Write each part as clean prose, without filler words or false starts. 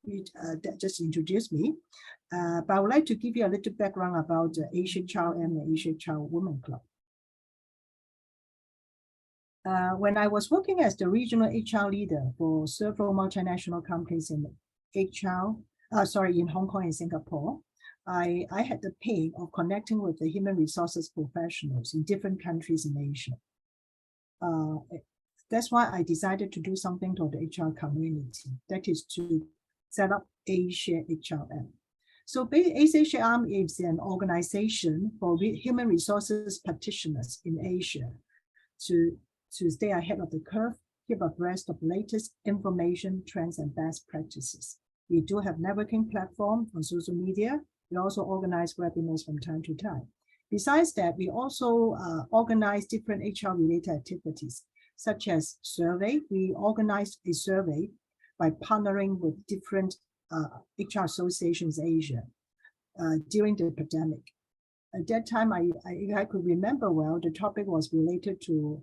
that just introduced me. But I would like to give you a little background about Asia Child and the Asia Child Women Club. When I was working as the regional HR leader for several multinational companies in in Hong Kong and Singapore, I had the pain of connecting with the human resources professionals in different countries in Asia. That's why I decided to do something for the HR community, that is to set up Asia HRM. So Asia HRM is an organization for human resources practitioners in Asia to stay ahead of the curve, keep abreast of latest information, trends, and best practices. We do have networking platform on social media. We also organize webinars from time to time. Besides that, we also organize different HR-related activities, such as survey. We organized a survey by partnering with different HR associations in Asia during the pandemic. At that time, if I could remember well, the topic was related to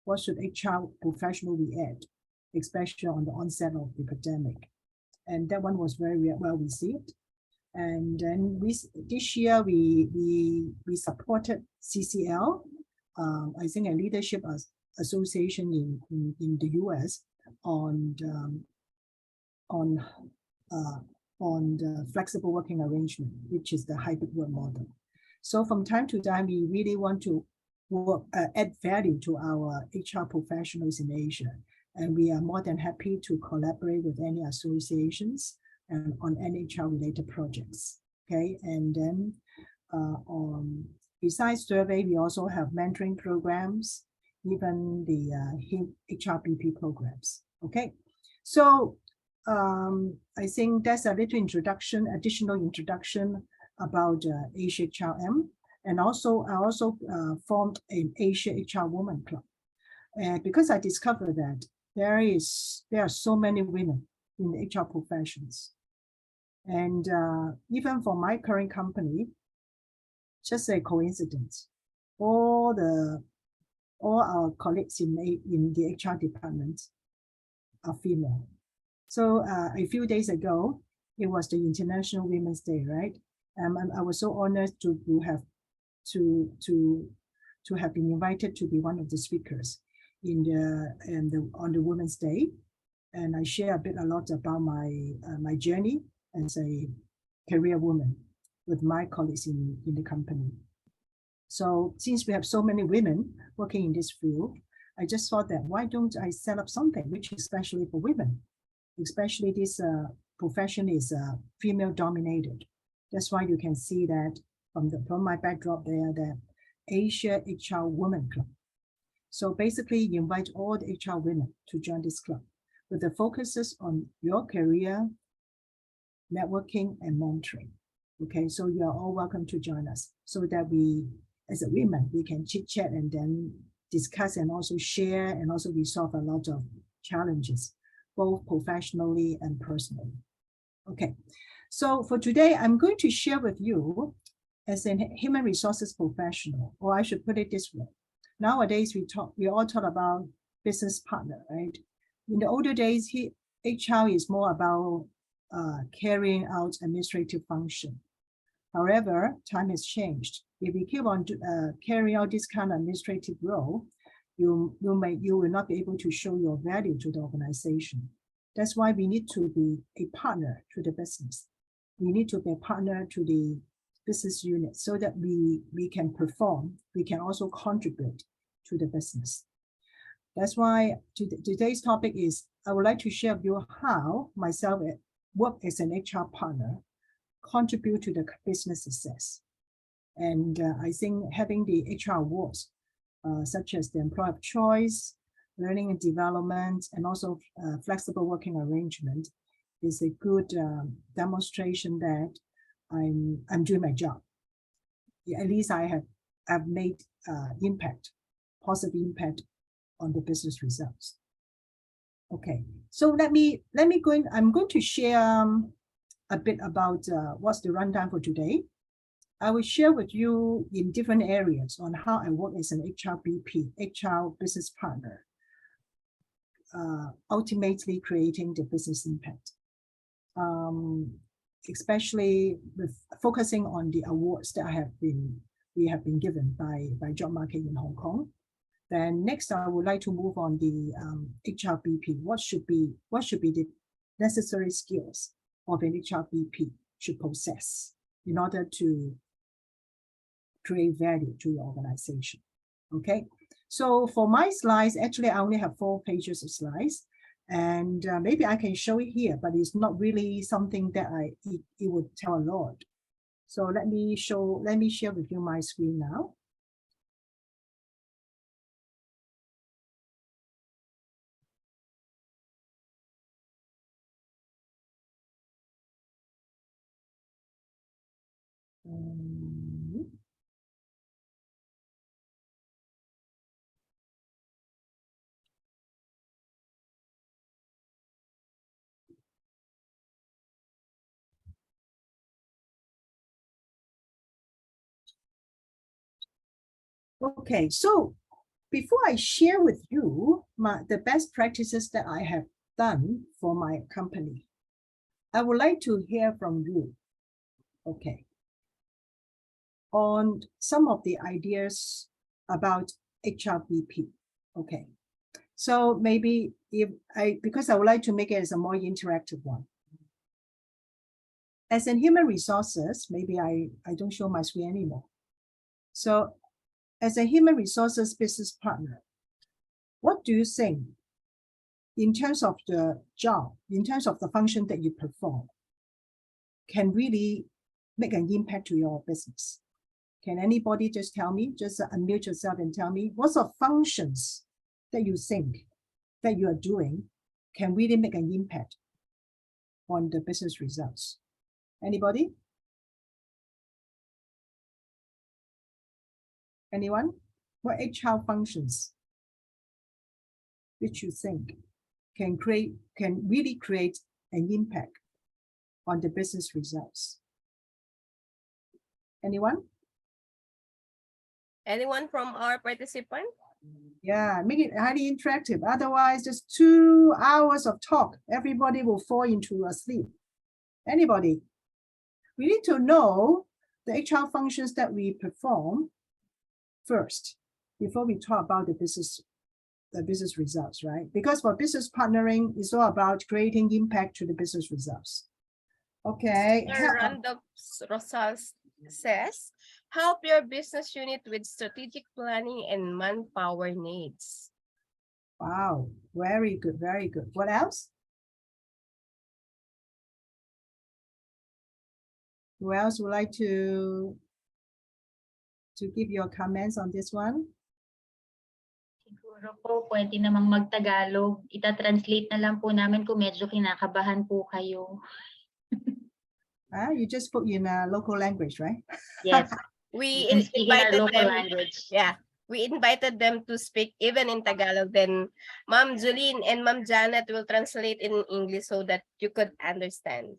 what should HR professional be at, especially on the onset of the pandemic. And that one was very well received. And then this year, we supported CCL, I think a leadership association in the US on the flexible working arrangement, which is the hybrid work model. So from time to time, we really want to add value to our HR professionals in Asia. And we are more than happy to collaborate with any associations and on any HR-related projects. Okay, and then besides survey, we also have mentoring programs, even the HRBP programs. Okay, so I think that's a little additional introduction about Asia HRM. And also, I also formed an Asia HR Women Club. Because I discovered that there are so many women in the HR professions. And even for my current company, just a coincidence, all our colleagues in the HR department are female. So a few days ago, it was the International Women's Day, right? I was so honored to have been invited to be one of the speakers on the Women's Day, and I share a lot about my journey as a career woman with my colleagues in the company. So since we have so many women working in this field, I just thought that why don't I set up something which is especially for women, especially this profession is female dominated. That's why you can see that from my backdrop there, the Asia HR Women Club. So basically, you invite all the HR women to join this club with the focuses on your career, networking, and mentoring. Okay, so you are all welcome to join us so that we, as a women, we can chit chat and then discuss and also share and also resolve a lot of challenges, both professionally and personally. Okay, so for today, I'm going to share with you as a human resources professional, or I should put it this way. Nowadays, we all talk about business partner, right? In the older days, HR is more about carrying out administrative function. However, time has changed. If we keep on carrying out this kind of administrative role, you will not be able to show your value to the organization. That's why we need to be a partner to the business. We need to be a partner to the business unit so that we can perform, we can also contribute to the business. That's why today's topic is, I would like to share with you how myself work as an HR partner contribute to the business success. And I think having the HR awards, such as the Employer of Choice, Learning and Development, and also flexible working arrangement is a good demonstration that I'm doing my job. At least I have made positive impact on the business results. Okay, so let me go in. I'm going to share a bit about what's the rundown for today. I will share with you in different areas on how I work as an HRBP, HR business partner, ultimately creating the business impact. especially with focusing on the awards that we have been given by job market in Hong Kong. Then next, I would like to move on the HRBP. What should be the necessary skills of an HRBP should possess in order to create value to your organization? Okay, so for my slides, actually, I only have 4 pages of slides, and maybe I can show it here, but it's not really something that it would tell a lot. So let me share with you my screen now. Okay, so before I share with you the best practices that I have done for my company, I would like to hear from you, okay, on some of the ideas about HRBP. Okay, so maybe because I would like to make it as a more interactive one. As in human resources, maybe I don't show my screen anymore. So as a human resources business partner, what do you think in terms of the job, in terms of the function that you perform, can really make an impact to your business? Can anybody just tell me, just unmute yourself and tell me what sort of functions that you think that you are doing can really make an impact on the business results? Anybody? Anyone? What HR functions which you think can really create an impact on the business results? Anyone? Anyone from our participant? Yeah, make it highly interactive. Otherwise, just 2 hours of talk, everybody will fall into a sleep. Anybody? We need to know the HR functions that we perform first before we talk about the business results, right? Because for business partnering, it's all about creating impact to the business results. Okay. Randolph Rosales says, help your business unit with strategic planning and manpower needs. Wow, very good, very good. What else? Who else would like to give your comments on this one? Siguro po, pwede namang mag-Tagalog. Ita-translate na lang po namin kung medyo kinakabahan po kayo. You just put in a local language, right? Yes. We invited invited local them. Language. Yeah, we invited them to speak even in Tagalog. Then Ma'am Julene and Ma'am Janet will translate in English so that you could understand.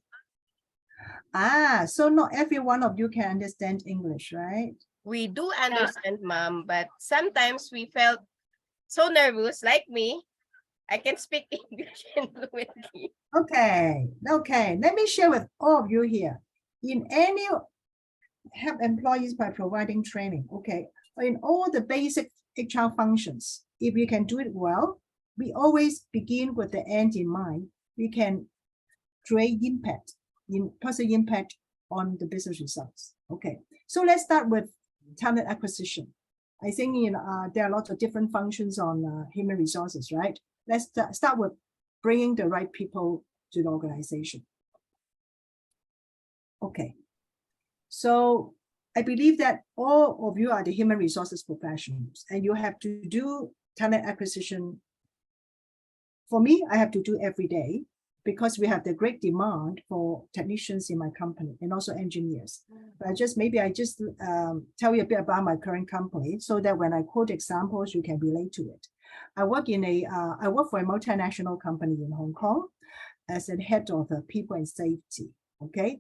So not every one of you can understand English, right? We do understand, Ma'am, but sometimes we felt so nervous, like me. I can speak English fluently. Okay. Let me share with all of you here. In any help employees by providing training, okay, in all the basic HR functions, if you can do it well, we always begin with the end in mind. We can create positive impact on the business results. Okay, so let's start with talent acquisition. I think there are lots of different functions on human resources, right? Let's start with bringing the right people to the organization. Okay, so I believe that all of you are the human resources professionals and you have to do talent acquisition. For me, I have to do every day because we have the great demand for technicians in my company and also engineers. But I just tell you a bit about my current company so that when I quote examples, you can relate to it. I work for a multinational company in Hong Kong as a head of people and safety. Okay.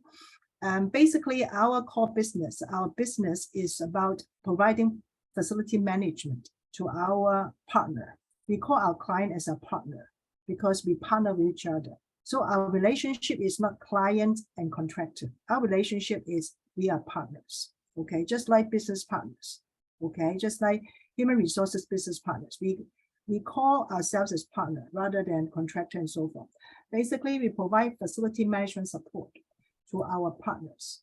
Basically, our business is about providing facility management to our partner. We call our client as a partner because we partner with each other. So our relationship is not client and contractor. Our relationship is we are partners, okay? Just like business partners, okay? Just like human resources business partners. We call ourselves as partner rather than contractor and so forth. Basically, we provide facility management support to our partners.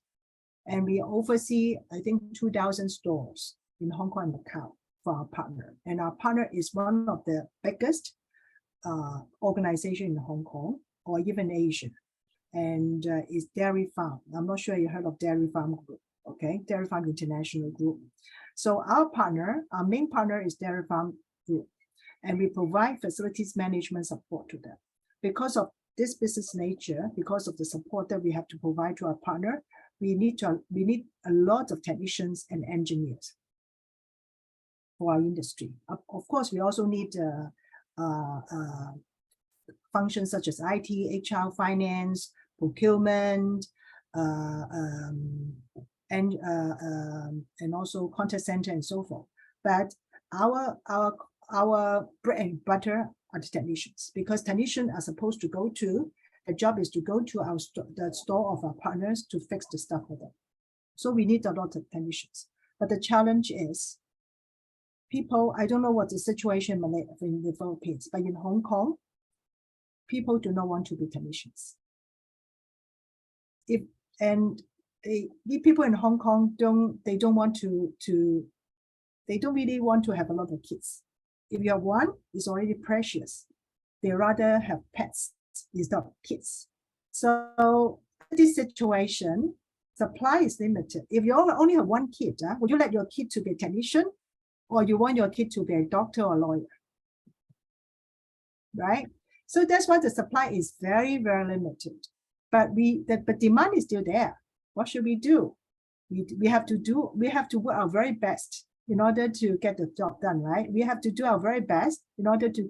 And we oversee, I think, 2,000 stores in Hong Kong and Macau for our partner. And our partner is one of the biggest organization in Hong Kong or even Asia. And is Dairy Farm. I'm not sure you heard of Dairy Farm Group, okay? Dairy Farm International Group. So our partner, our main partner is Dairy Farm Group. And we provide facilities management support to them. Because of this business nature, because of the support that we have to provide to our partner, we need a lot of technicians and engineers for our industry. Of course, we also need functions such as IT, HR, finance, procurement, and also contact center and so forth. But our bread and butter are the technicians, because technicians are supposed to go to, the job is to go to the store of our partners to fix the stuff for them. So we need a lot of technicians. But the challenge is people, I don't know what the situation in the Philippines, but in Hong Kong, people do not want to be technicians. The people in Hong Kong don't really want to have a lot of kids. If you have one, it's already precious. They rather have pets instead of kids. So this situation, supply is limited. If you only have one kid, would you let your kid to be a technician, or you want your kid to be a doctor or lawyer? Right? So that's why the supply is very, very limited. But demand is still there. What should we do? We have to work our very best in order to get the job done, right? We have to do our very best in order to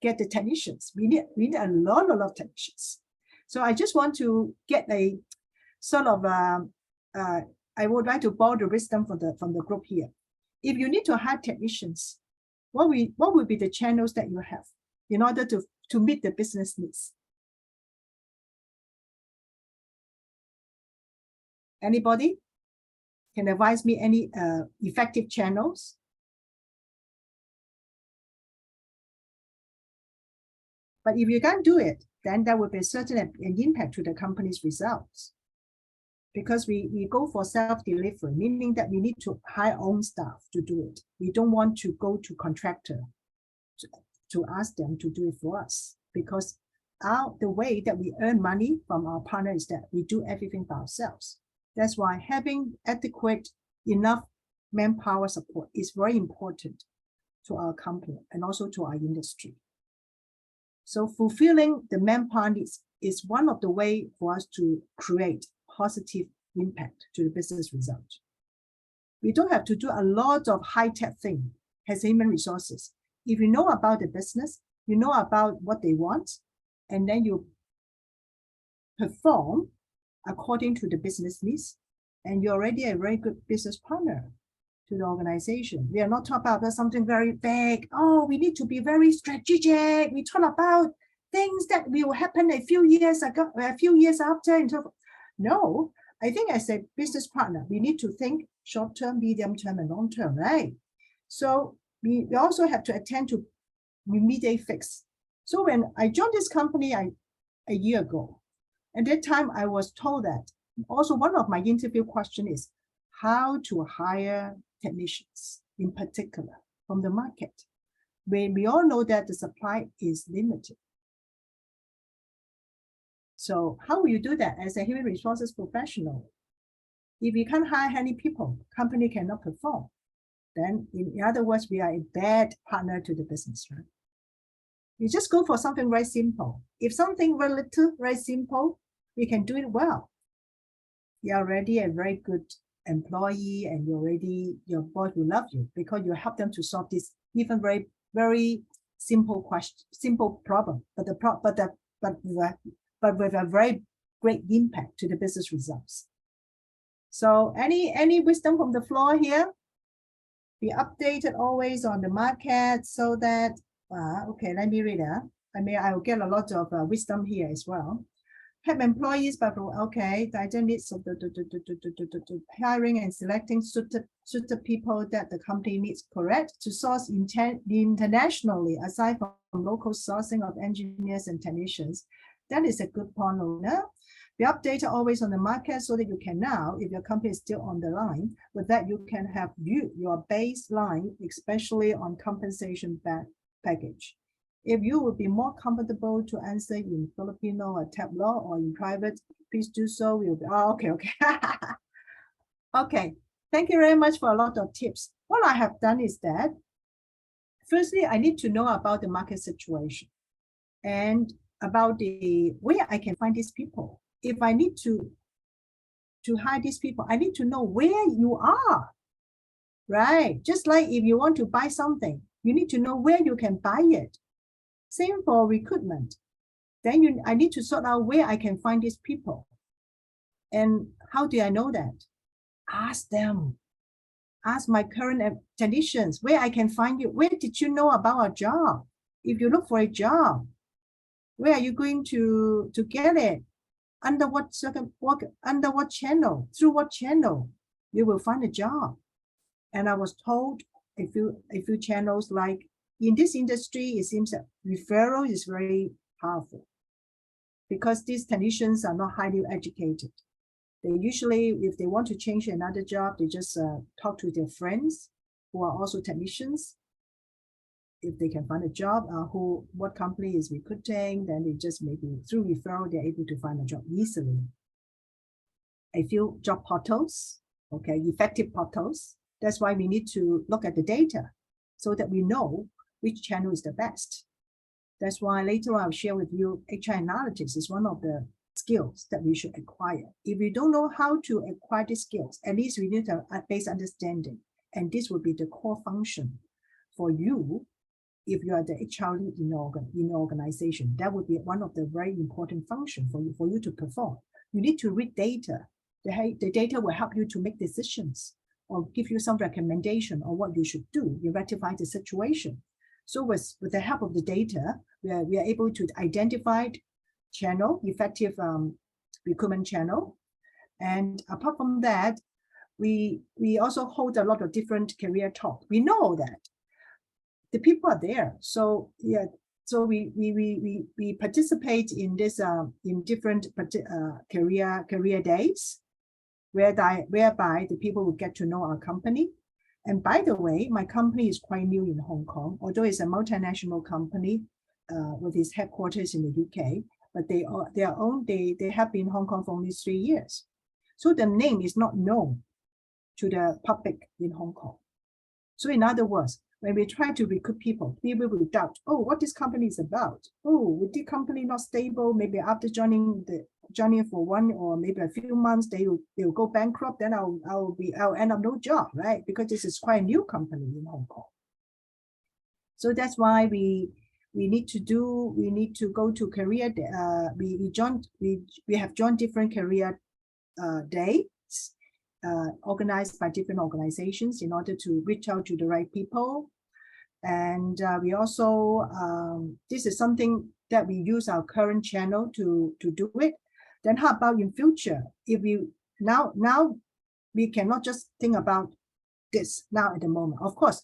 get the technicians. We need a lot of technicians. So I just want to get a sort of I would like to borrow the wisdom from the group here. If you need to hire technicians, what will be the channels that you have in order to meet the business needs? Anybody can advise me any effective channels? But if you can't do it, then there will be certainly an impact to the company's results. Because we go for self-delivery, meaning that we need to hire own staff to do it. We don't want to go to contractor to ask them to do it for us, because the way that we earn money from our partner is that we do everything by ourselves. That's why having adequate enough manpower support is very important to our company and also to our industry. So fulfilling the manpower needs is one of the ways for us to create positive impact to the business result. We don't have to do a lot of high-tech thing as human resources. If you know about the business, you know about what they want, and then you perform according to the business needs, and you're already a very good business partner to the organization. We are not talking about something very vague. Oh, we need to be very strategic. We talk about things that will happen a few years ago, a few years after. And so forth. No, I think as a business partner, we need to think short-term, medium-term, and long-term, right? So we also have to attend to immediate fix. So when I joined this company a year ago, at that time I was told that also one of my interview questions is how to hire technicians in particular from the market. We all know that the supply is limited. So how will you do that as a human resources professional? If you can't hire any people, company cannot perform. Then in other words, we are a bad partner to the business, right? You just go for something very simple. If something very little, very simple, we can do it well. You're already a very good employee, and your boss will love you because you help them to solve this even very, very simple problem, but with a very great impact to the business results. So any wisdom from the floor here? Be updated always on the market so that, okay, let me read it. I'll get a lot of wisdom here as well. Help employees, but okay, the needs of the hiring and selecting suited people that the company needs, correct, to source internationally aside from local sourcing of engineers and technicians. That is a good point, owner. Be updated always on the market so that you can now, if your company is still on the line, with that you can have your baseline, especially on compensation package. If you would be more comfortable to answer in Filipino or Tableau or in private, please do so. We'll be, okay. Okay, thank you very much for a lot of tips. What I have done is that, firstly, I need to know about the market situation and about where I can find these people. If I need to hire these people, I need to know where you are, right? Just like if you want to buy something, you need to know where you can buy it. Same for recruitment. Then I need to sort out where I can find these people. And how do I know that? Ask them. Ask my current technicians where I can find you. Where did you know about a job? If you look for a job, where are you going to get it? Under what channel? Through what channel? You will find a job. And I was told a few channels, like in this industry, it seems that referral is very powerful because these technicians are not highly educated. They usually, if they want to change another job, they just talk to their friends who are also technicians. If they can find a job, what company is recruiting, then they just maybe through referral, they're able to find a job easily. A few job portals, okay, effective portals. That's why we need to look at the data so that we know which channel is the best. That's why later on I'll share with you HR analytics is one of the skills that we should acquire. If we don't know how to acquire these skills, at least we need a base understanding. And this will be the core function for you. If you are the HR lead in your organization, that would be one of the very important functions for you to perform. You need to read data. The data will help you to make decisions or give you some recommendation on what you should do. You rectify the situation. So with the help of the data, we are able to identify channel, effective recruitment channel. And apart from that, we also hold a lot of different career talk. We know that the people are there. So yeah, so we participate in this in different career days, whereby the people will get to know our company. And by the way, my company is quite new in Hong Kong, although it's a multinational company with its headquarters in the UK, but they have been in Hong Kong for only 3 years. So the name is not known to the public in Hong Kong. So in other words, when we try to recruit people will doubt, oh, what this company is about. Oh, with the company not stable, maybe after joining for 1 or maybe a few months, they'll go bankrupt, then I'll end up no job, right? Because this is quite a new company in Hong Kong. So that's why we need to go to career. We have joined different career days organized by different organizations in order to reach out to the right people. And we also, this is something that we use our current channel to do it. Then how about in future? If we now we cannot just think about this now at the moment. Of course,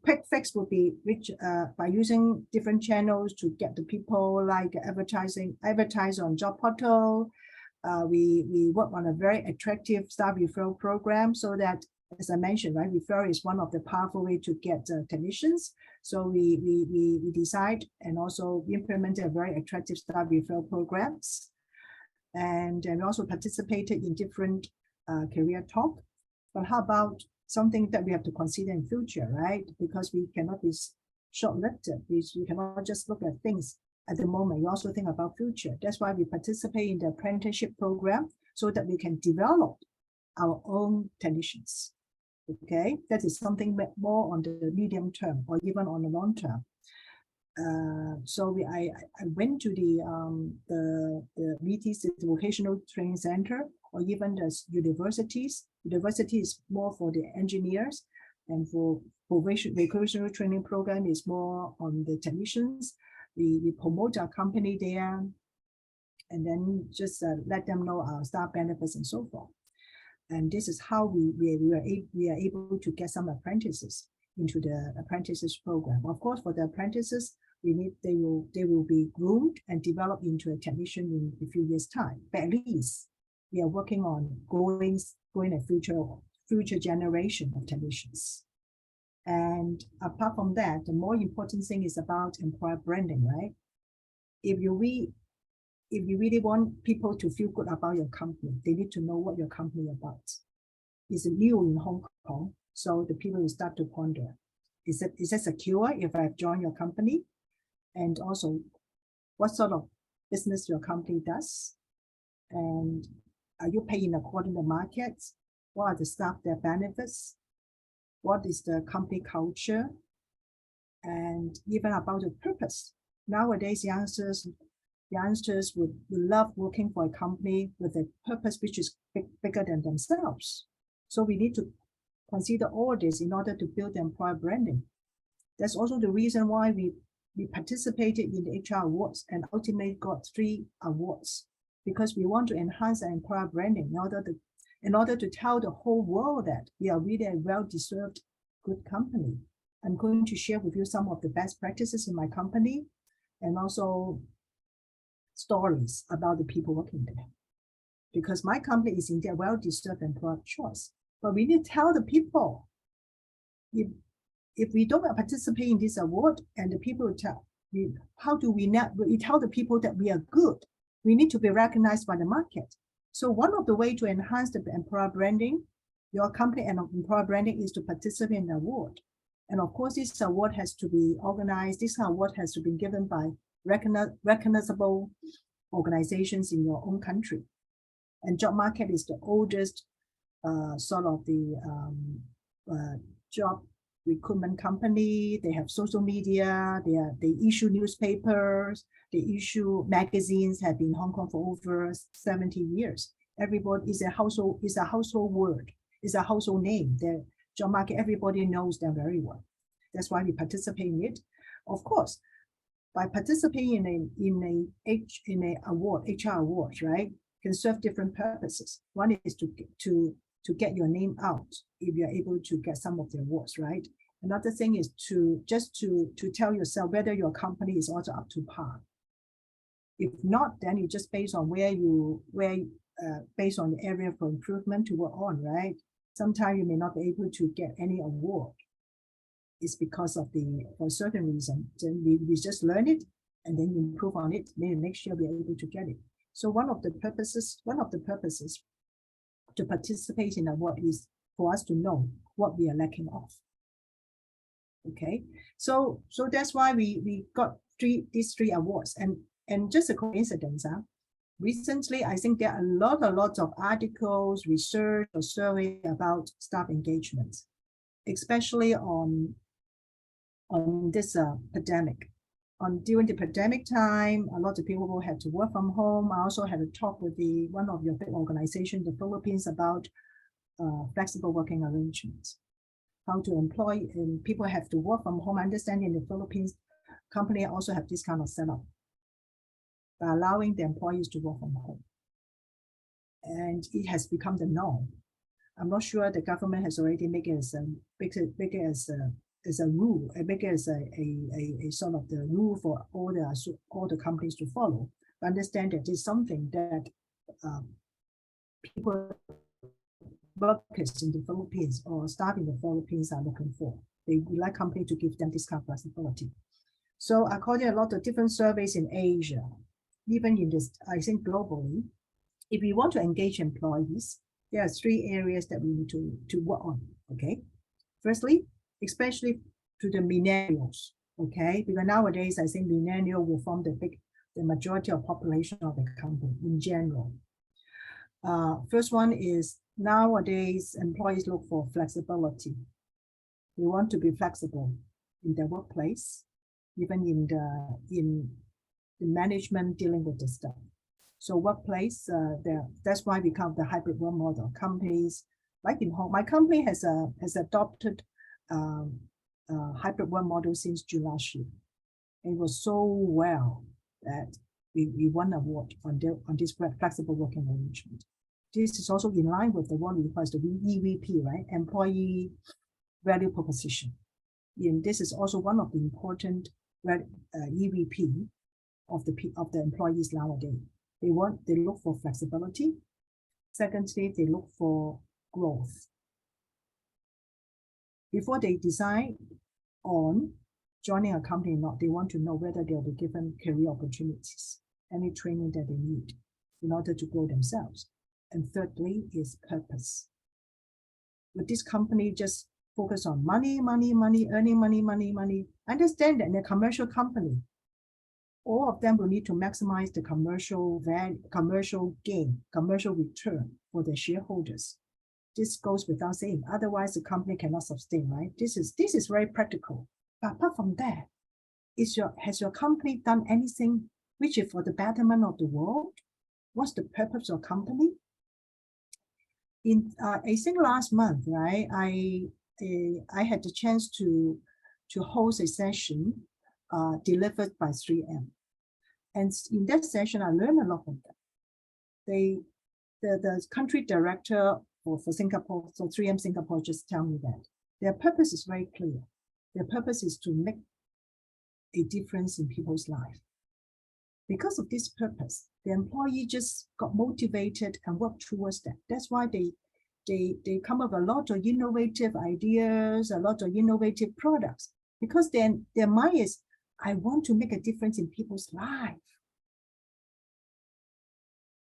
quick fix will be by using different channels to get the people, like advertise on job portal. We work on a very attractive staff referral program so that, as I mentioned, right, referral is one of the powerful way to get technicians. So we decide and also implemented a very attractive staff referral programs. And we also participated in different career talk. But how about something that we have to consider in future, right? Because we cannot be short-lived. We cannot just look at things at the moment. We also think about future. That's why we participate in the apprenticeship program so that we can develop our own technicians. Okay, that is something more on the medium term or even on the long term. So I went to the VTC, the vocational training center, or even the universities. University is more for the engineers, and for vocational training program is more on the technicians. We promote our company there, and then just let them know our staff benefits and so forth. And this is how we are able to get some apprentices into the apprentices program. Of course, for the apprentices, they will be groomed and developed into a technician in a few years' time. But at least we are working on growing a future generation of technicians. And apart from that, the more important thing is about employer branding, right? If you really want people to feel good about your company, they need to know what your company is about. It's new in Hong Kong, so the people will start to ponder, is it secure if I've joined your company? And also, what sort of business your company does? And are you paying according to market? What are the staff, their benefits? What is the company culture? And even about the purpose. Nowadays, youngsters would love working for a company with a purpose which is bigger than themselves. So we need to consider all this in order to build employer branding. That's also the reason why we participated in the HR awards and ultimately got 3 awards, because we want to enhance our employer branding in order to tell the whole world that we are really a well-deserved good company. I'm going to share with you some of the best practices in my company and also stories about the people working there. Because my company is indeed a well-deserved employer choice. But we need to tell the people, if we don't participate in this award and the people will tell, how do we tell the people that we are good? We need to be recognized by the market. So one of the ways to enhance the employer branding, your company and employer branding, is to participate in the award. And of course, this award has to be organized. This award has to be given by recognizable organizations in your own country. And Job Market is the oldest sort of the job recruitment company. They have social media. They issue newspapers. They issue magazines. Have been in Hong Kong for over 70 years. Everybody is a household word. Is a household name. The Job Market, everybody knows them very well. That's why we participate in it. Of course, by participating in a award, HR awards, right, can serve different purposes. One is to get your name out if you're able to get some of the awards, right? Another thing is to tell yourself whether your company is also up to par. If not, then you just based on based on the area for improvement to work on, right? Sometimes you may not be able to get any award. It's because of for a certain reason. Then we just learn it and then improve on it. Maybe next year we're able to get it. So one of the purposes to participate in award is for us to know what we are lacking of. Okay, so that's why we got these three awards, and just a coincidence, recently I think there are a lot of articles, research or survey about staff engagement, especially on this pandemic. During the pandemic time, a lot of people had to work from home. I also had a talk with one of your big organizations, the Philippines, about flexible working arrangements. How to employ, and people have to work from home. I understand in the Philippines, company also have this kind of setup by allowing the employees to work from home. And it has become the norm. I'm not sure the government has already made it as a rule, make it as a sort of the rule for all the companies to follow. But understand that it's something that workers in the Philippines or staff in the Philippines are looking for. They would like company to give them this kind of flexibility. So according to a lot of different surveys in Asia, even in this, I think globally, if we want to engage employees, there are 3 areas that we need to work on. Okay, firstly, especially to the millennials. Okay, because nowadays I think millennial will form the majority of population of the company in general. First one is nowadays employees look for flexibility. They want to be flexible in their workplace, even in the management dealing with the staff. So workplace, that's why we come the hybrid work model. Companies like in Hong Kong, my company has adopted hybrid work model since June last year. It was so well that we won an award on this flexible working arrangement. This is also in line with the one requires the EVP, right? Employee value proposition. And this is also one of the important EVP of the employees nowadays. They look for flexibility. Secondly, they look for growth. Before they decide on joining a company or not, they want to know whether they'll be given career opportunities, any training that they need in order to grow themselves. And thirdly is purpose. Would this company just focus on money, earning money? Understand that in a commercial company, all of them will need to maximize the commercial value, commercial gain, commercial return for their shareholders. This goes without saying. Otherwise, the company cannot sustain, right? This is very practical. But apart from that, has your company done anything which is for the betterment of the world? What's the purpose of company? I think last month, right? I had the chance to host a session delivered by 3M, and in that session, I learned a lot from them. The country director for Singapore, so 3M Singapore, just tell me that their purpose is very clear. Their purpose is to make a difference in people's life. Because of this purpose, the employee just got motivated and worked towards that. That's why they come up with a lot of innovative ideas, a lot of innovative products, because then their mind is, I want to make a difference in people's life.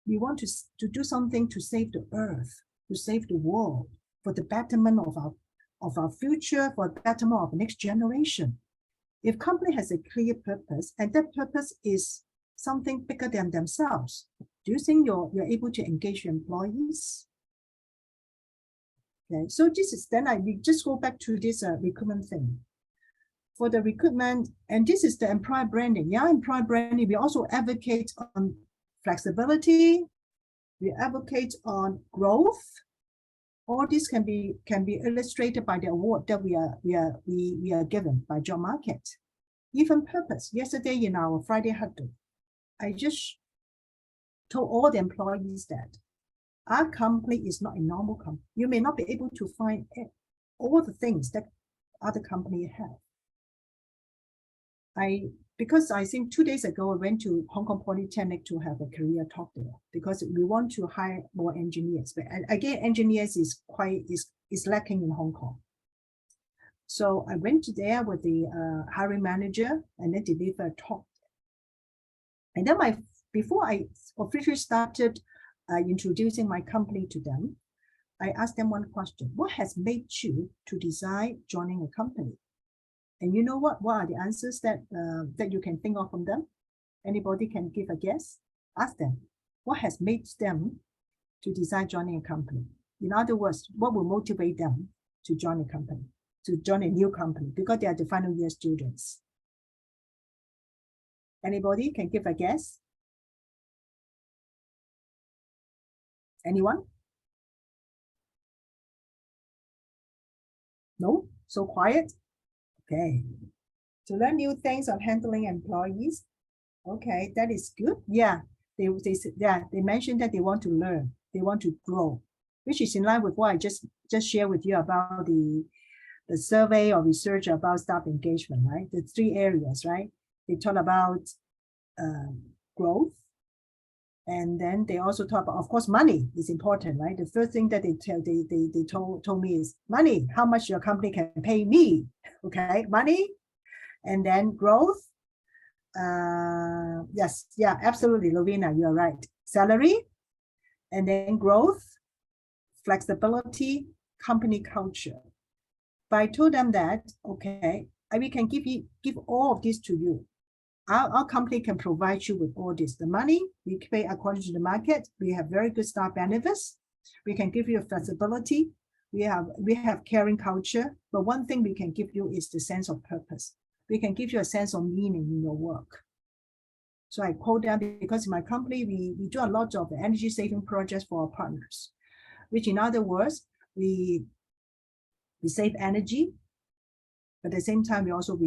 We want to do something to save the earth, to save the world, for the betterment of our future, for the betterment of the next generation. If company has a clear purpose, and that purpose is something bigger than themselves, do you think you're able to engage your employees? Okay, so this is, then we just go back to this recruitment thing. For the recruitment, and this is the employer branding. Yeah, employer branding, we also advocate on flexibility, we advocate on growth. All this can be illustrated by the award that we are given by job market. Even purpose. Yesterday in our Friday huddle, I just told all the employees that our company is not a normal company. You may not be able to find all the things that other companies have. Because I think 2 days ago, I went to Hong Kong Polytechnic to have a career talk there, because we want to hire more engineers. But again, engineers is lacking in Hong Kong. So I went there with the hiring manager and then delivered a talk. And then before I officially started introducing my company to them, I asked them one question: what has made you to decide joining a company? And you know what? What are the answers that you can think of from them? Anybody can give a guess? Ask them. What has made them to decide joining a company? In other words, what will motivate them to join a company, to join a new company? Because they are the final year students. Anybody can give a guess? Anyone? No? So quiet? Okay. To learn new things on handling employees. Okay, that is good. Yeah, they mentioned that they want to learn, they want to grow, which is in line with what I just shared with you about the survey or research about staff engagement, right? The 3 areas, right? They talk about growth, and then they also talk about, of course, money is important, right? The first thing that they told me is money. How much your company can pay me? Okay, money, and then growth. Yes, yeah, absolutely, Lovina, you're right. Salary, and then growth, flexibility, company culture. But I told them that, okay, we can give all of this to you. Our company can provide you with all this. The money, we pay according to the market. We have very good staff benefits. We can give you flexibility. We have caring culture. But one thing we can give you is the sense of purpose. We can give you a sense of meaning in your work. So I quote them because in my company, we do a lot of energy saving projects for our partners, which in other words, we save energy, but at the same time, we also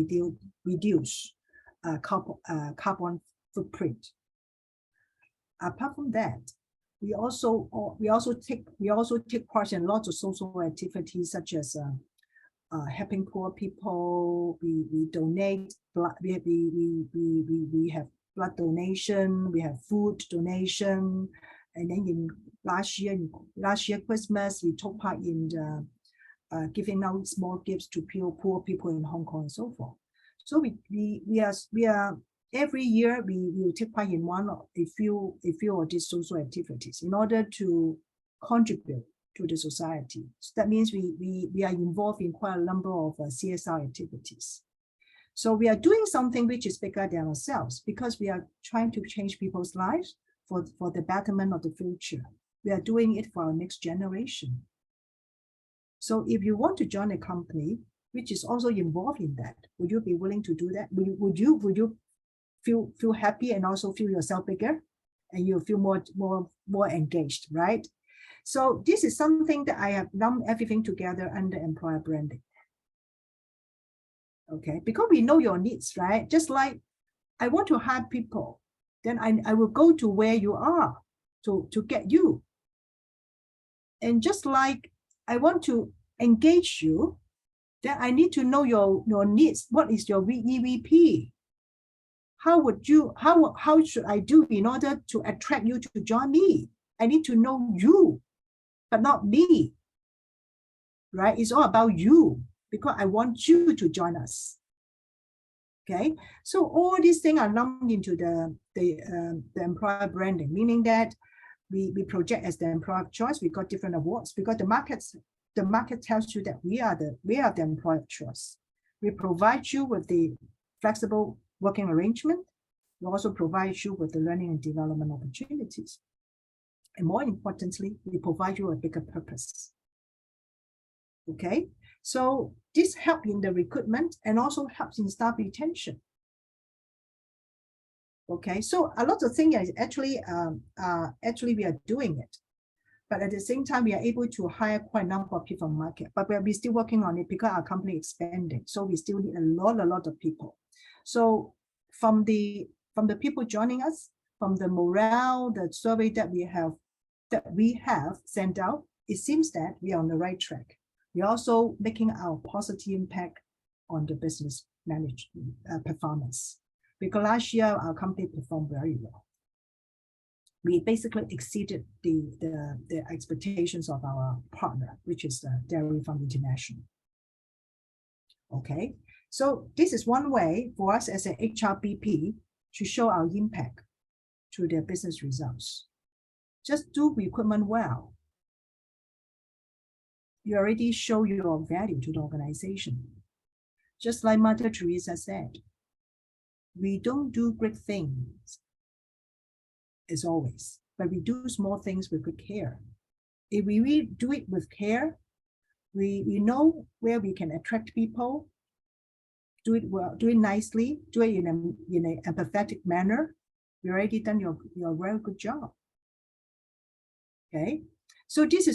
reduce carbon footprint. Apart from that, we also take part in lots of social activities such as helping poor people. We donate blood. We have blood donation. We have food donation. And then in last year Christmas, we took part in giving out small gifts to poor people in Hong Kong and so forth. So we are every year we will take part in a few of these social activities in order to contribute to the society. So that means we are involved in quite a number of CSR activities. So we are doing something which is bigger than ourselves because we are trying to change people's lives for the betterment of the future. We are doing it for our next generation. So if you want to join a company which is also involved in that, would you be willing to do that? Would you feel happy and also feel yourself bigger, and you feel more engaged, right? So this is something that I have lumped everything together under employer branding. Okay, because we know your needs, right? Just like I want to hire people, then I will go to where you are to get you. And just like I want to engage you, then I need to know your needs. What is your EVP? How should I do in order to attract you to join me? I need to know you, but not me, right? It's all about you because I want you to join us. Okay, so all these things are lumped into the employer branding, meaning that we project as the employer of choice. We got different awards because the market tells you that we are the employer of choice. We provide you with the flexible working arrangement. We also provide you with the learning and development opportunities. And more importantly, we provide you a bigger purpose. Okay, so this helps in the recruitment and also helps in staff retention. Okay, so a lot of things actually we are doing it, but at the same time we are able to hire quite a number of people from market. But we're still working on it because our company is expanding, so we still need a lot of people. So from the people joining us, from the morale, the survey that we have sent out, it seems that we are on the right track. We're also making our positive impact on the business management performance. Because last year our company performed very well. We basically exceeded the expectations of our partner, which is Dairy Farm International. Okay, so this is one way for us as an HRBP to show our impact to their business results. Just do recruitment well. You already show your value to the organization. Just like Mother Teresa said, we don't do great things as always, but we do small things with good care. If we really do it with care, we know where we can attract people, do it well, do it nicely, do it in a empathetic manner. You already done your very good job. Okay, so this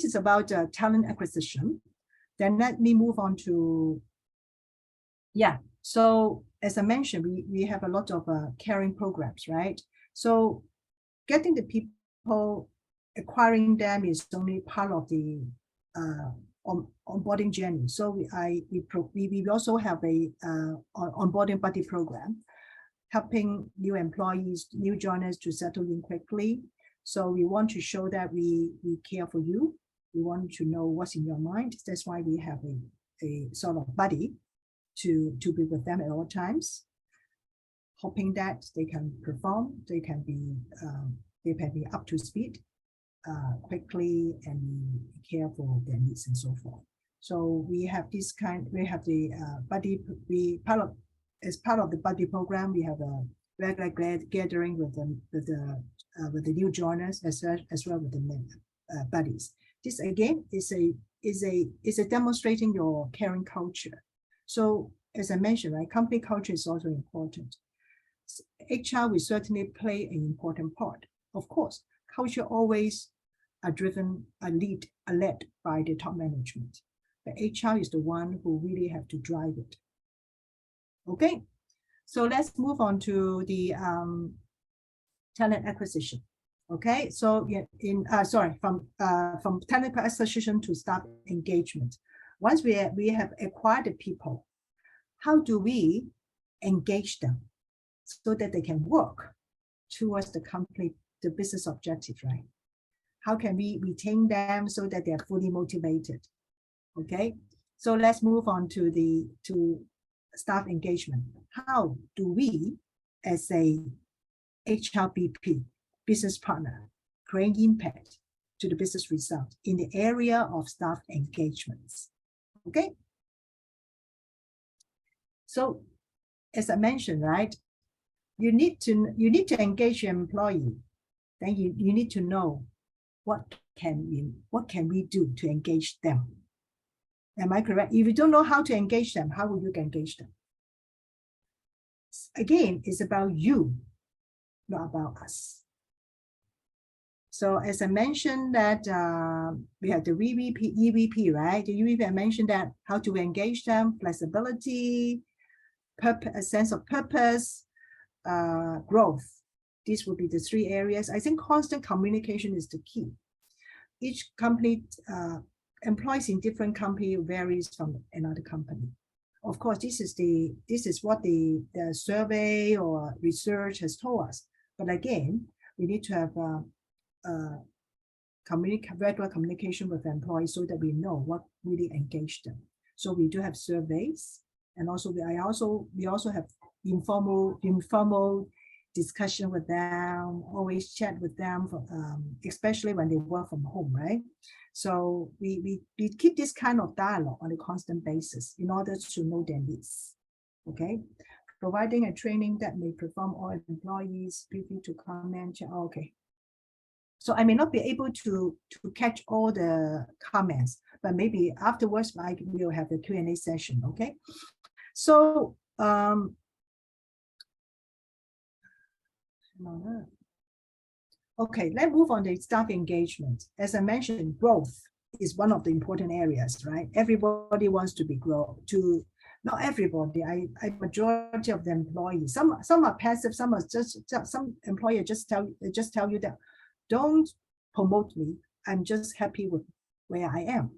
is about talent acquisition. Then let me move on to, so as I mentioned, we have a lot of caring programs, right? So getting the people, acquiring them is only part of the onboarding journey. So we also have a onboarding buddy program, helping new employees, new joiners to settle in quickly. So we want to show that we care for you. We want to know what's in your mind. That's why we have a sort of buddy to be with them at all times, hoping that they can perform, they can be up to speed quickly and care for their needs and so forth. So we have this we have the buddy. As part of the buddy program, we have a regular gathering with the new joiners as well with the buddies. This again is a demonstrating your caring culture. So as I mentioned, right, company culture is also important. HR will certainly play an important part. Of course, culture always are led by the top management. But HR is the one who really have to drive it. Okay, So let's move on to the talent acquisition. Okay, so from talent acquisition to staff engagement. Once we have acquired the people, how do we engage them so that they can work towards the business objective, right? How can we retain them so that they are fully motivated? Okay, so let's move on to staff engagement. How do we, as a HRBP business partner, create impact to the business result in the area of staff engagements? Okay. So, as I mentioned, right, you need to engage your employee. Then you need to know what can we do to engage them. Am I correct? If you don't know how to engage them, how will you engage them? Again, it's about you, not about us. So as I mentioned that we have the EVP, right? The EVP, I mentioned that how to engage them, flexibility, a sense of purpose, growth. These would be the three areas. I think constant communication is the key. Each company, employees in different company varies from another company. Of course, this is what the survey or research has told us. But again, we need to have regular communication with employees so that we know what really engaged them. So we do have surveys, and also we also have informal discussion with them, always chat with them, especially when they work from home, right? So we keep this kind of dialogue on a constant basis in order to know their needs, okay? Providing a training that may perform all employees, feel free to comment, okay. So I may not be able to catch all the comments, but maybe afterwards I will have a Q&A session, okay? So, okay, let's move on to staff engagement. As I mentioned, growth is one of the important areas, right? Everybody wants to be not everybody, majority of the employees. Some are passive, some employer just tell you that don't promote me. I'm just happy with where I am.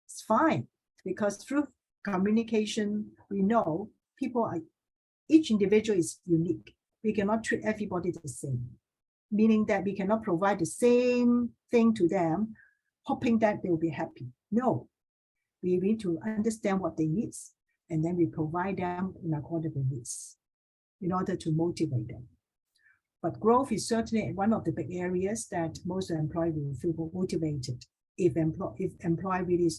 It's fine, because through communication, we know each individual is unique. We cannot treat everybody the same, meaning that we cannot provide the same thing to them, hoping that they'll be happy. No, we need to understand what they need, and then we provide them in accordance with needs in order to motivate them. But growth is certainly one of the big areas that most employees will feel motivated if employee really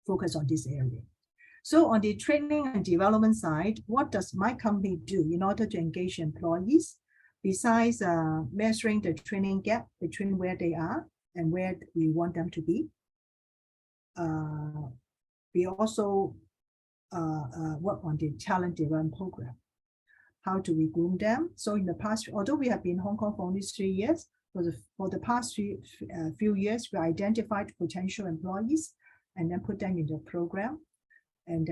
focus on this area. So on the training and development side, what does my company do in order to engage employees? Besides measuring the training gap between where they are and where we want them to be, we also work on the talent development program. How do we groom them? So in the past, although we have been in Hong Kong for only 3 years, for the past few years, we identified potential employees and then put them in the program. And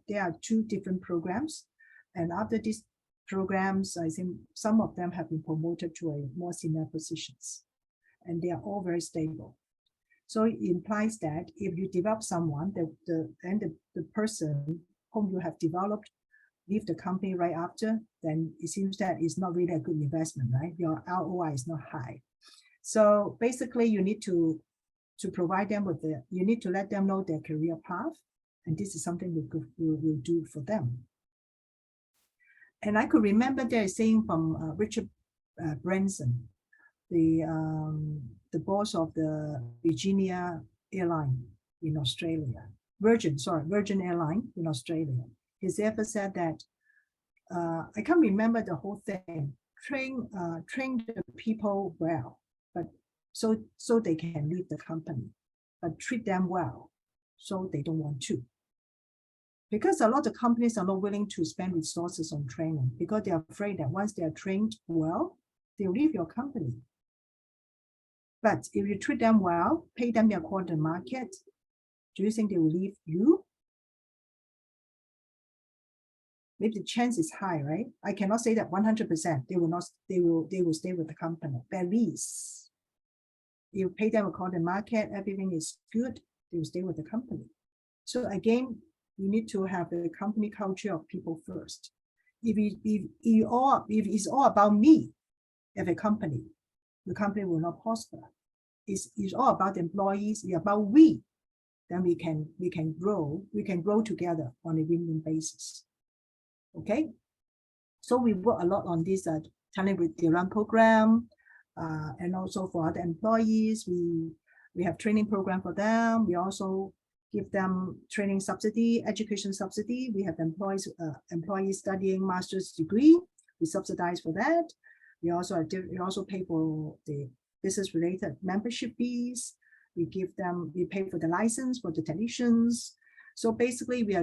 there are 2 different programs. And after these programs, I think some of them have been promoted to a more senior positions, and they are all very stable. So it implies that if you develop someone, the person whom you have developed leave the company right after, then it seems that it's not really a good investment, right? Your ROI is not high. So basically, you need to provide them with you need to let them know their career path, and this is something we'll do for them. And I could remember there is saying from Richard Branson, the boss of the Virginia Airline in Australia, Virgin Airline in Australia. He's ever said that, I can't remember the whole thing, train the people well, but so they can leave the company, but treat them well so they don't want to. Because a lot of companies are not willing to spend resources on training because they are afraid that once they are trained well, they'll leave your company. But if you treat them well, pay them according to the market, do you think they will leave you? maybe the chance is high, right? I cannot say that 100% they will not, they will stay with the company. But at least you pay them according to market, everything is good, they will stay with the company. So again, you need to have the company culture of people first. If it's all about me as a company, the company will not prosper. It's all about the employees, it's about we. Then we can grow together on a win-win basis. Okay, so we work a lot on this talent development program, and also for other employees, we have training program for them. We also give them training subsidy, education subsidy. We have employees studying master's degree. We subsidize for that. We also pay for the business related membership fees. We pay for the license for the technicians. So basically we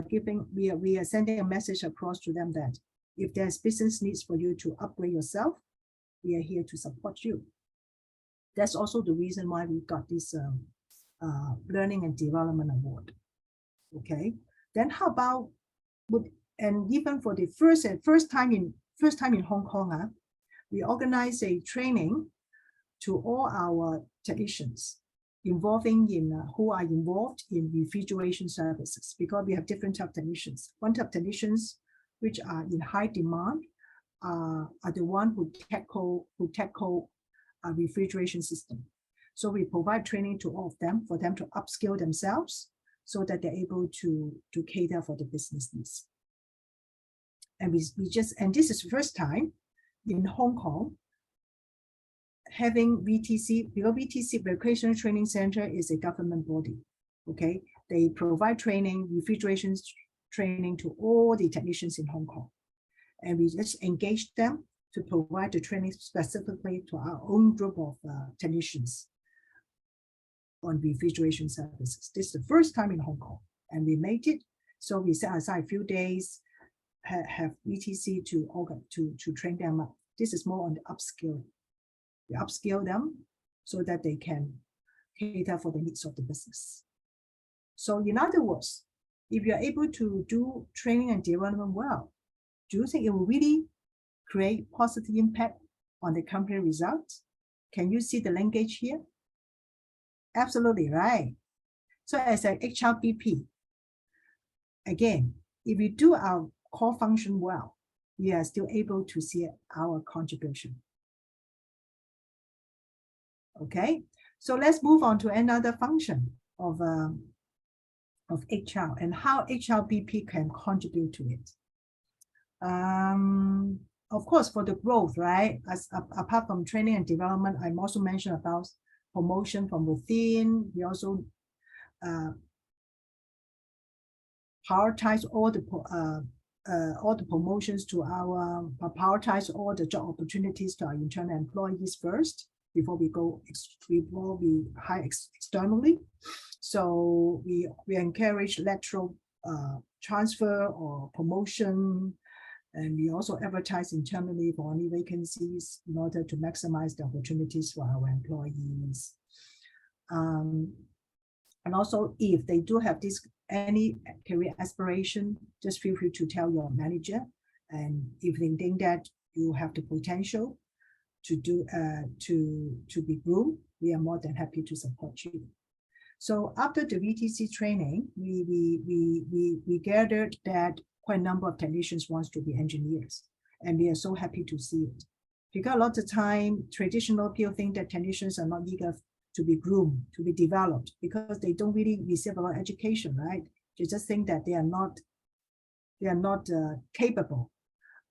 are sending a message across to them that if there's business needs for you to upgrade yourself, we are here to support you. That's also the reason why we got this Learning and Development Award. Okay, then how about, and even for the first time in Hong Kong, we organize a training to all our technicians who are involved in refrigeration services, because we have different type of technicians. One type of technicians which are in high demand are the one who tackle a refrigeration system. So we provide training to all of them for them to upskill themselves so that they're able to cater for the business needs. And this is the first time in Hong Kong having VTC, because VTC, Vocational Training Center, is a government body. Okay, they provide training, refrigeration training to all the technicians in Hong Kong. And we just engage them to provide the training specifically to our own group of technicians on refrigeration services. This is the first time in Hong Kong, and we made it. So we set aside a few days, have VTC to train them up. This is more on the upskilling. We upskill them so that they can cater for the needs of the business. So in other words, if you're able to do training and development well, do you think it will really create positive impact on the company results? Can you see the linkage here? Absolutely right. So as an HRBP, again, if we do our core function well, we are still able to see our contribution. Okay, so let's move on to another function of HR and how HRBP can contribute to it. Of course, for the growth, right? Apart from training and development, I'm also mentioned about promotion from within. We also prioritize all the promotions to prioritize all the job opportunities to our internal employees first before we hire externally. So we encourage lateral transfer or promotion, and we also advertise internally for any vacancies in order to maximize the opportunities for our employees. And also, if they do have any career aspiration, just feel free to tell your manager. And if they think that you have the potential to be groomed, we are more than happy to support you. So after the VTC training, we gathered that quite a number of technicians wants to be engineers, and we are so happy to see it. Because a lot of time, traditional people think that technicians are not eager to be groomed, to be developed, because they don't really receive a lot of education, right? They just think that they are not capable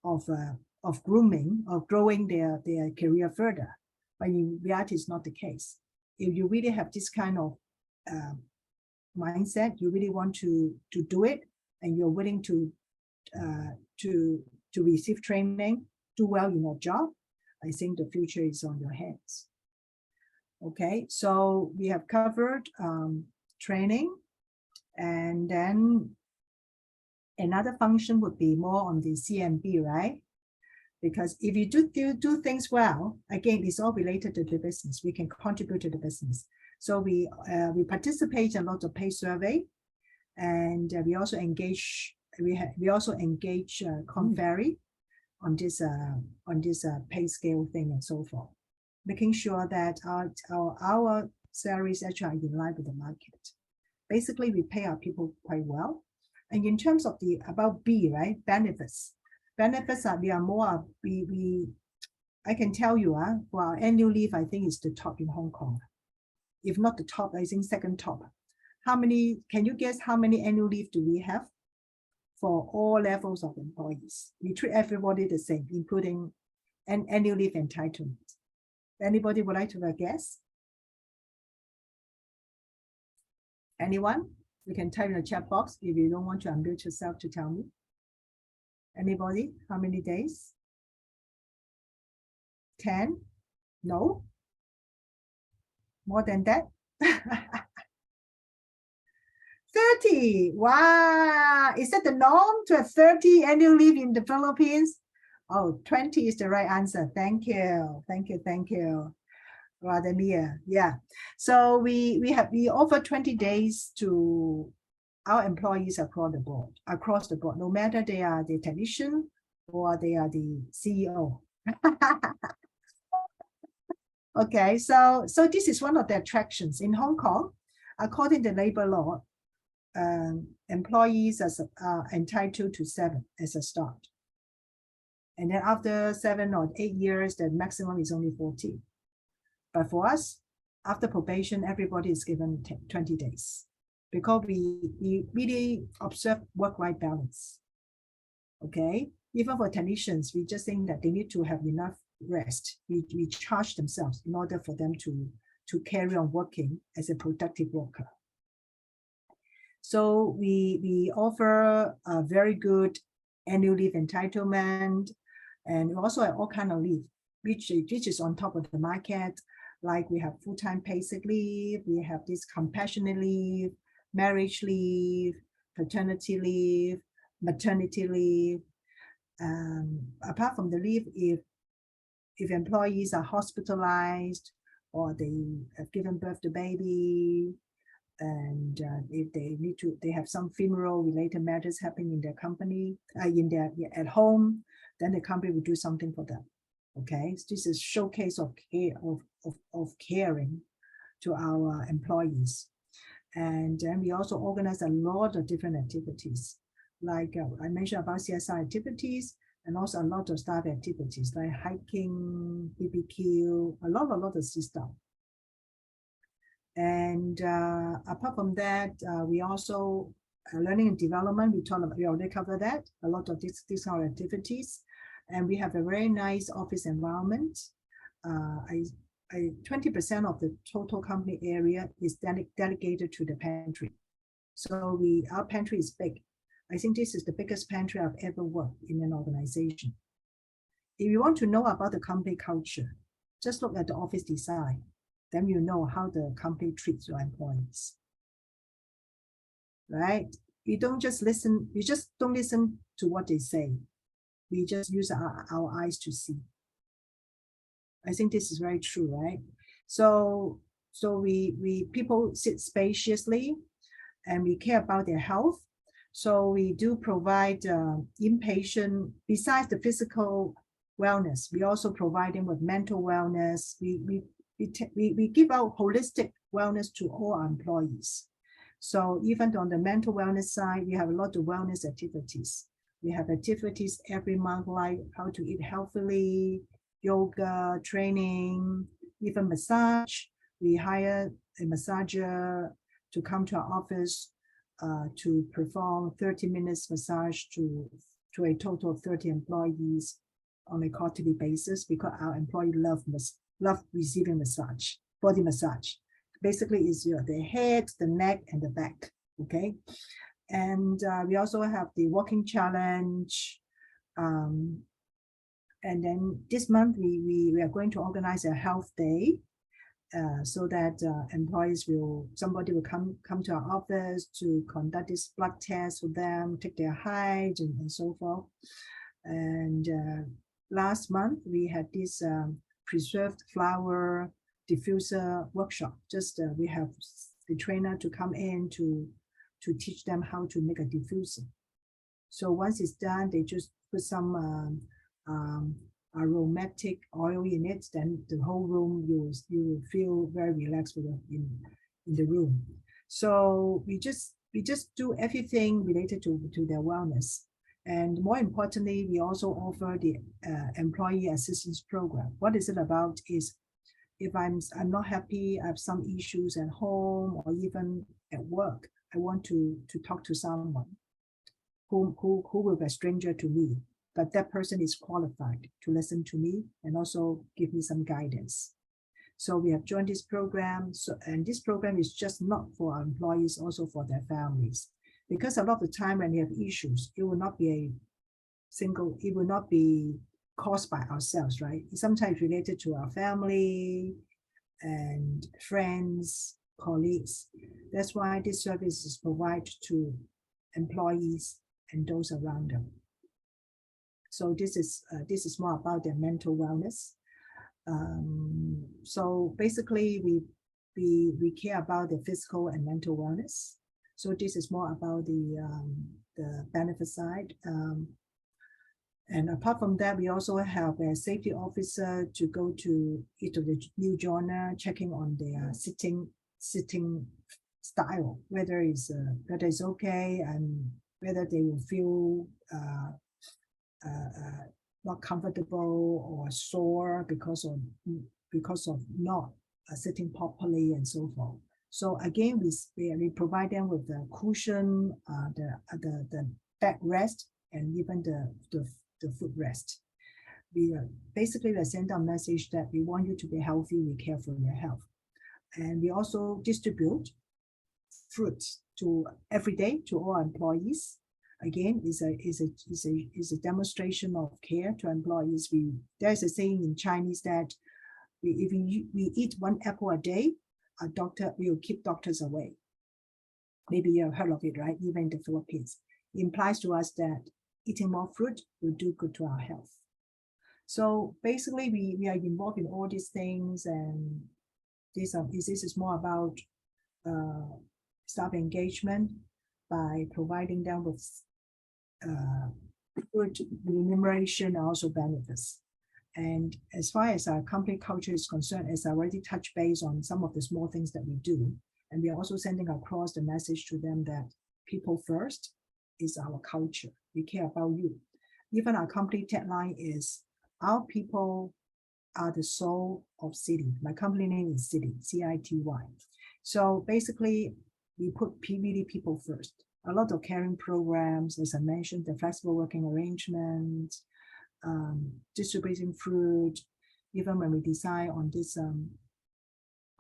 of grooming or growing their career further. But in reality, it's not the case. If you really have this kind of mindset, you really want to do it, and you're willing to receive training, do well in your job, I think the future is on your hands. Okay, so we have covered training, and then another function would be more on the CMB, right? Because if you do things well, again, it's all related to the business. We can contribute to the business. So we participate in a lot of pay survey, and we also engage we also engage Conferry on this pay scale thing and so forth, making sure that our salaries actually are in line with the market. Basically, we pay our people quite well. And in terms of the about B, right, benefits are I can tell you, for our annual leave, I think it's the top in Hong Kong. If not the top, I think second top. Can you guess how many annual leave do we have for all levels of employees? We treat everybody the same, including an annual leave entitlement. Anybody would like to have a guess? Anyone? You can type in the chat box if you don't want to unmute yourself to tell me. Anybody? How many days? 10? No? More than that? 30. Wow. Is that the norm to have 30 annual leave in the Philippines? Oh, 20 is the right answer. Thank you. Thank you. Thank you. Rather near. Yeah. So we offer 20 days to our employees across the board, no matter they are the technician or they are the CEO. Okay, so this is one of the attractions in Hong Kong. According to labor law, employees are entitled to 7 as a start. And then after 7 or 8 years, the maximum is only 14. But for us, after probation, everybody is given 20 days because we really observe work-life balance. Okay, even for technicians, we just think that they need to have enough rest. We charge themselves in order for them to carry on working as a productive worker. So we offer a very good annual leave entitlement, and we also have all kinds of leave, which is on top of the market. Like we have full-time paid sick leave, we have this compassionate leave, marriage leave, paternity leave, maternity leave. Apart from the leave, if employees are hospitalized or they have given birth to baby, and if they have some funeral related matters happening in their company, at home, then the company will do something for them. Okay, so this is showcase of care of caring to our employees. And then we also organize a lot of different activities, like I mentioned about CSR activities, and also a lot of staff activities like hiking, BBQ, a lot of stuff. And apart from that, we also learning and development. We already covered that. A lot of these kind of activities, and we have a very nice office environment. 20% of the total company area is dedicated to the pantry. So our pantry is big. I think this is the biggest pantry I've ever worked in an organization. If you want to know about the company culture, just look at the office design. Then you know how the company treats your employees. Right? We don't just listen. We just don't listen to what they say. We just use our eyes to see. I think this is very true, right? So people sit spaciously, and we care about their health. So we do provide inpatient, besides the physical wellness, we also provide them with mental wellness. We give out holistic wellness to all our employees. So even on the mental wellness side, we have a lot of wellness activities. We have activities every month, like how to eat healthily, yoga, training, even massage. We hire a massager to come to our office to perform 30 minutes massage to a total of 30 employees on a quarterly basis, because our employees love receiving massage, body massage. Basically, it's the head, the neck, and the back. Okay, and we also have the walking challenge. And then this month we are going to organize a health day, so that somebody will come to our office to conduct this blood test for them, take their height and so forth. And last month we had this preserved flower diffuser workshop. We have the trainer to come in to teach them how to make a diffuser. So once it's done, they just put some aromatic oil in it. Then the whole room you will feel very relaxed in the room. So we just do everything related to their wellness. And more importantly, we also offer the employee assistance program. What is it about is if I'm not happy, I have some issues at home or even at work, I want to talk to someone who will be a stranger to me, but that person is qualified to listen to me and also give me some guidance. So we have joined this program. And this program is just not for our employees, also for their families. Because a lot of the time when you have issues, it will not be caused by ourselves, right? It's sometimes related to our family and friends, colleagues. That's why this service is provided to employees and those around them. So this is more about their mental wellness. So basically, we care about the physical and mental wellness. So this is more about the benefit side. And apart from that, we also have a safety officer to go to each of the new joiner, checking on their sitting style, whether it's okay and whether they will feel not comfortable or sore because of not sitting properly and so forth. So again, we provide them with the cushion, the backrest, and even the footrest. We basically send a message that we want you to be healthy. We care for your health, and we also distribute fruits every day to all employees. Again, is a demonstration of care to employees. There's a saying in Chinese that if we eat one apple a day, a doctor will keep doctors away. Maybe you've heard of it, right? Even in the Philippines, it implies to us that eating more fruit will do good to our health. So basically, we are involved in all these things, and this is more about staff engagement by providing them with good remuneration and also benefits. And as far as our company culture is concerned, as I already touched base on some of the small things that we do, and we are also sending across the message to them that people first is our culture. We care about you. Even our company tagline is, our people are the soul of Citi. My company name is Citi, C-I-T-Y. So basically, we put really people first. A lot of caring programs, as I mentioned, the flexible working arrangements, distributing fruit. Even when we decide on this, on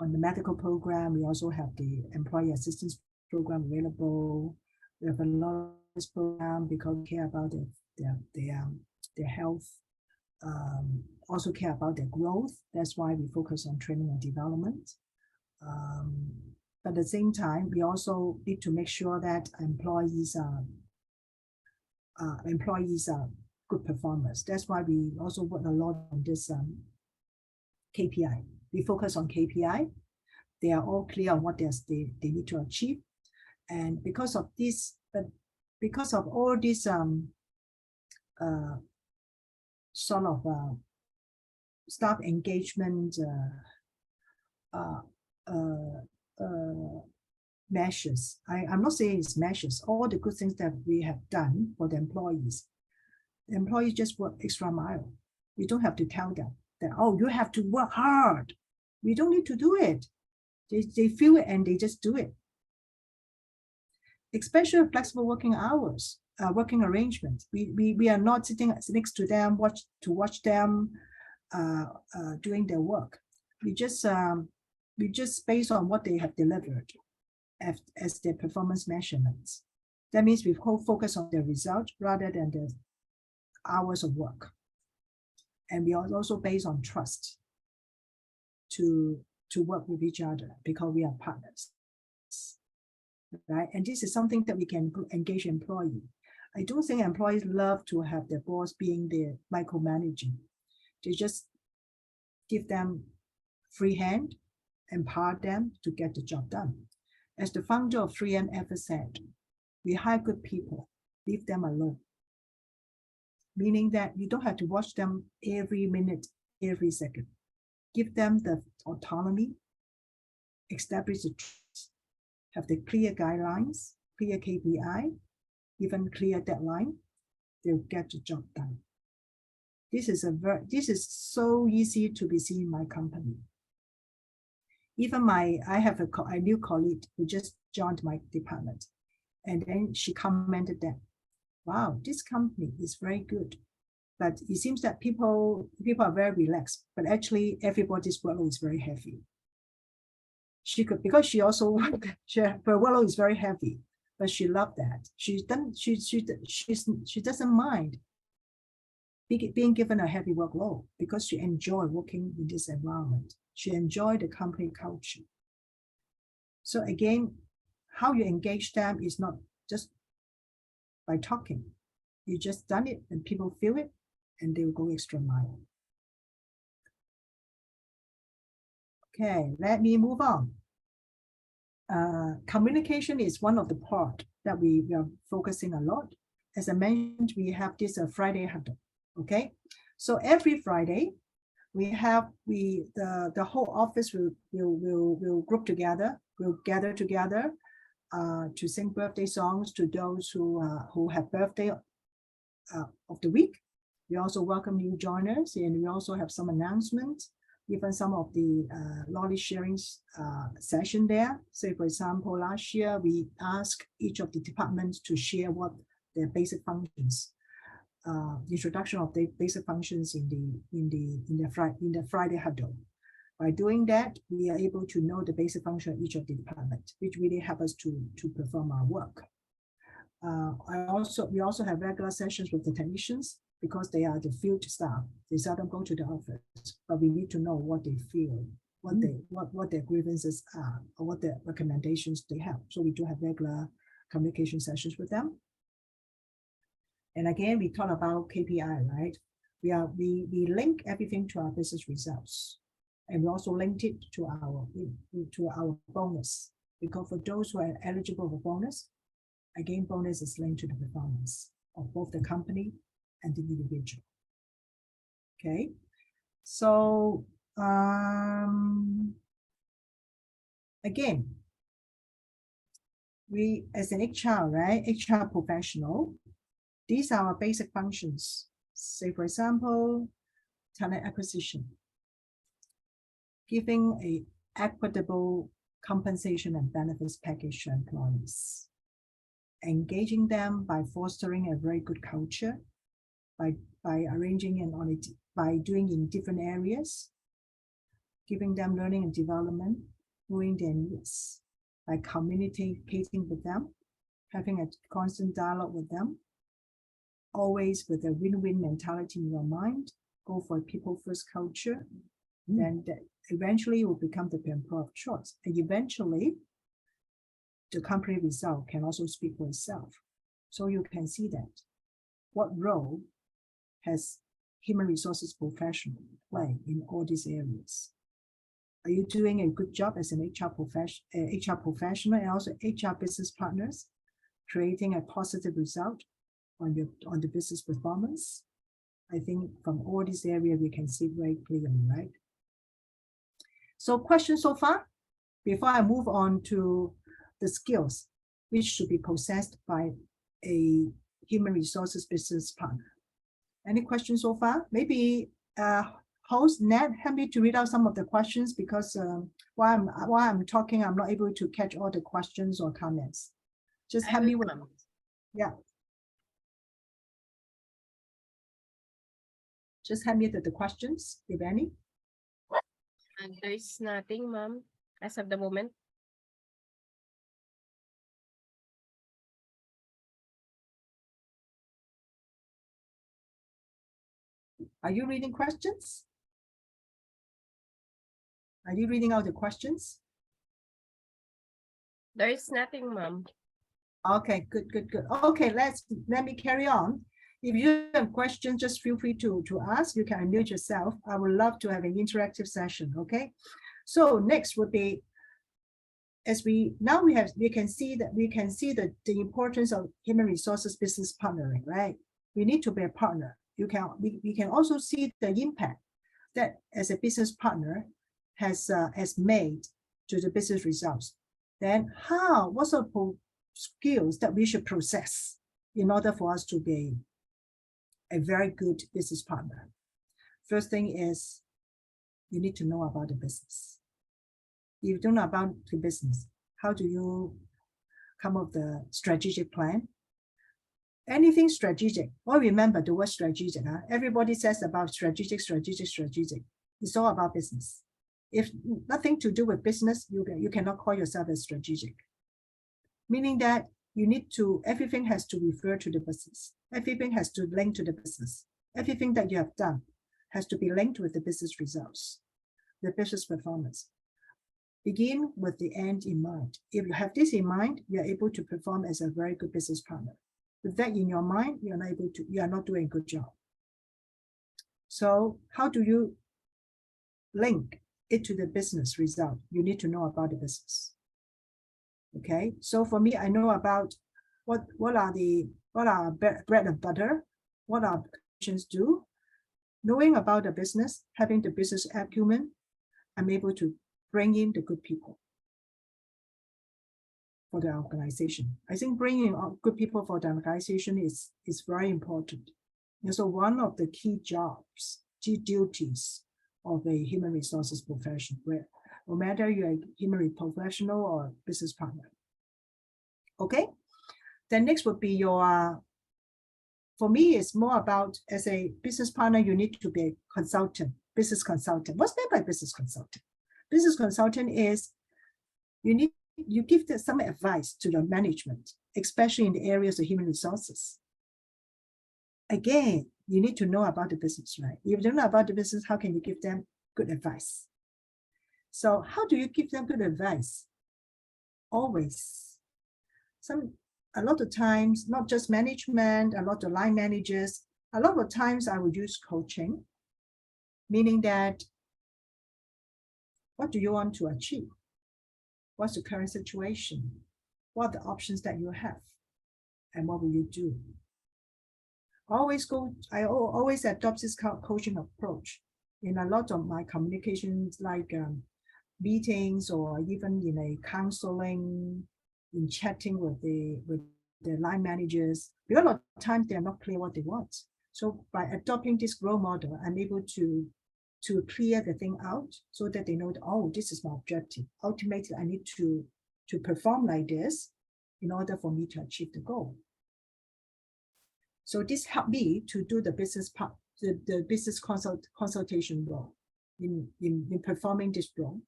the medical program, we also have the employee assistance program available. We have a lot of this program because we care about their health, also care about their growth. That's why we focus on training and development. But at the same time, we also need to make sure that employees are good performers. That's why we also work a lot on this KPI. We focus on KPI. They are all clear on what they need to achieve. And because of this, but because of all this sort of staff engagement measures, I'm not saying it's measures, all the good things that we have done for the employees just work extra mile. We don't have to tell them that, oh, you have to work hard. We don't need to do it. They feel it and they just do it. Especially flexible working hours, working arrangements. We are not sitting next to them to watch them doing their work. We just based on what they have delivered as their performance measurements. That means we focus on their result rather than the hours of work. And we are also based on trust to work with each other because we are partners, right? And this is something that we can engage employees. I don't think employees love to have their boss being the micromanaging. They just give them free hand, empower them to get the job done. As the founder of 3M ever said, we hire good people leave them alone. Meaning that you don't have to watch them every minute, every second. Give them the autonomy, establish the trust, have the clear guidelines, clear KPI, even clear deadline. They'll get the job done. This is so easy to be seen in my company. Even I have a new colleague who just joined my department, and then she commented that, wow, this company is very good, but it seems that people are very relaxed, but actually everybody's workload is very heavy. Because she also her workload is very heavy, but she loved that. She doesn't mind being given a heavy workload because she enjoys working in this environment. She enjoys the company culture. So again, how you engage them is not just by talking. You just done it and people feel it and they will go extra mile. Okay, let me move on. Communication is one of the part that we are focusing a lot. As I mentioned, we have this Friday huddle. Okay, so every Friday we have the whole office will group together. We'll gather together to sing birthday songs to those who have birthday of the week. We also welcome new joiners, and we also have some announcements, even some of the knowledge sharing session there. Say, for example, last year we asked each of the departments to share what their basic functions, introduction of the basic functions in the Friday huddle. By doing that, we are able to know the basic function of each of the departments, which really help us to perform our work. We also have regular sessions with the technicians because they are the field staff. They seldom go to the office, but we need to know what they feel, what their grievances are, or what their recommendations they have. So we do have regular communication sessions with them. And again, we talk about KPI, right? We link everything to our business results, and we also linked it to our bonus. Because for those who are eligible for bonus, again, bonus is linked to the performance of both the company and the individual. Okay, so again, we as an HR, right? HR professional, these are our basic functions. Say, for example, talent acquisition, giving an equitable compensation and benefits package to employees, engaging them by fostering a very good culture, by arranging by doing in different areas, giving them learning and development, knowing their needs, by communicating with them, having a constant dialogue with them, always with a win-win mentality in your mind, go for a people first culture, then that eventually will become the employer of choice. And eventually, the company result can also speak for itself. So you can see that what role has human resources professional play in all these areas. Are you doing a good job as an HR professional and also HR business partners, creating a positive result on the business performance? I think from all these areas we can see very clearly, right? So questions so far? Before I move on to the skills which should be possessed by a human resources business partner. Any questions so far? Maybe host Ned, help me to read out some of the questions because while I'm talking, I'm not able to catch all the questions or comments. Just help me with them. Yeah. Just help me with the questions, if any. And there's nothing, ma'am, as of the moment. Are you reading questions? Are you reading out the questions? There is nothing, ma'am. Okay, good. Okay, let me carry on. If you have questions, just feel free to ask. You can unmute yourself. I would love to have an interactive session, okay? So next would be as we can see that the importance of human resources business partnering, right? We need to be a partner. We can also see the impact that as a business partner has made to the business results. Then what sort of skills that we should possess in order for us to be a very good business partner? First thing is you need to know about the business. If you don't know about the business, how do you come up with the strategic plan? Anything strategic. Well, remember the word strategic. Everybody says about strategic. It's all about business. If nothing to do with business, you cannot call yourself as strategic. Meaning that everything has to refer to the business. Everything has to link to the business. Everything that you have done has to be linked with the business results, the business performance. Begin with the end in mind. If you have this in mind, you are able to perform as a very good business partner. With that in your mind, you are not doing a good job. So how do you link it to the business result? You need to know about the business. Okay, so for me, I know about what are bread and butter, what our patients do. Knowing about the business, having the business acumen, I'm able to bring in the good people for the organization. I think bringing in good people for the organization is very important. And so one of the key jobs, key duties of a human resources professional, where no matter you're a human professional or business partner. Okay, then next would be for me, it's more about as a business partner, you need to be a consultant, business consultant. What's meant by business consultant? Business consultant is you give some advice to the management, especially in the areas of human resources. Again, you need to know about the business, right? If you don't know about the business, how can you give them good advice? So how do you give them good advice? Always. A lot of times, not just management, a lot of line managers, a lot of times I would use coaching, meaning that what do you want to achieve? What's the current situation? What are the options that you have? And what will you do? I always adopt this coaching approach in a lot of my communications, like meetings or even in a counseling, in chatting with the line managers. Because a lot of times they're not clear what they want. So by adopting this role model, I'm able to clear the thing out so that they know that, oh, this is my objective. Ultimately, I need to perform like this in order for me to achieve the goal. So this helped me to do the business part, the business consultation role in performing this role.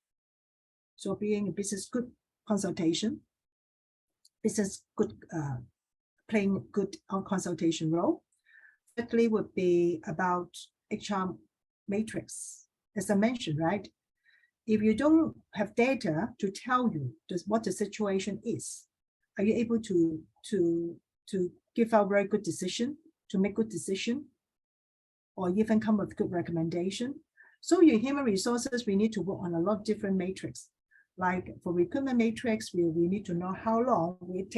So being a business good consultation, business good playing good consultation role. Thirdly would be about HR matrix. As I mentioned, right? If you don't have data to tell you what the situation is, are you able to give out very good decision, to make good decision, or even come with good recommendation? So your human resources, we need to work on a lot of different matrix. Like for recruitment matrix, we need to know how long we need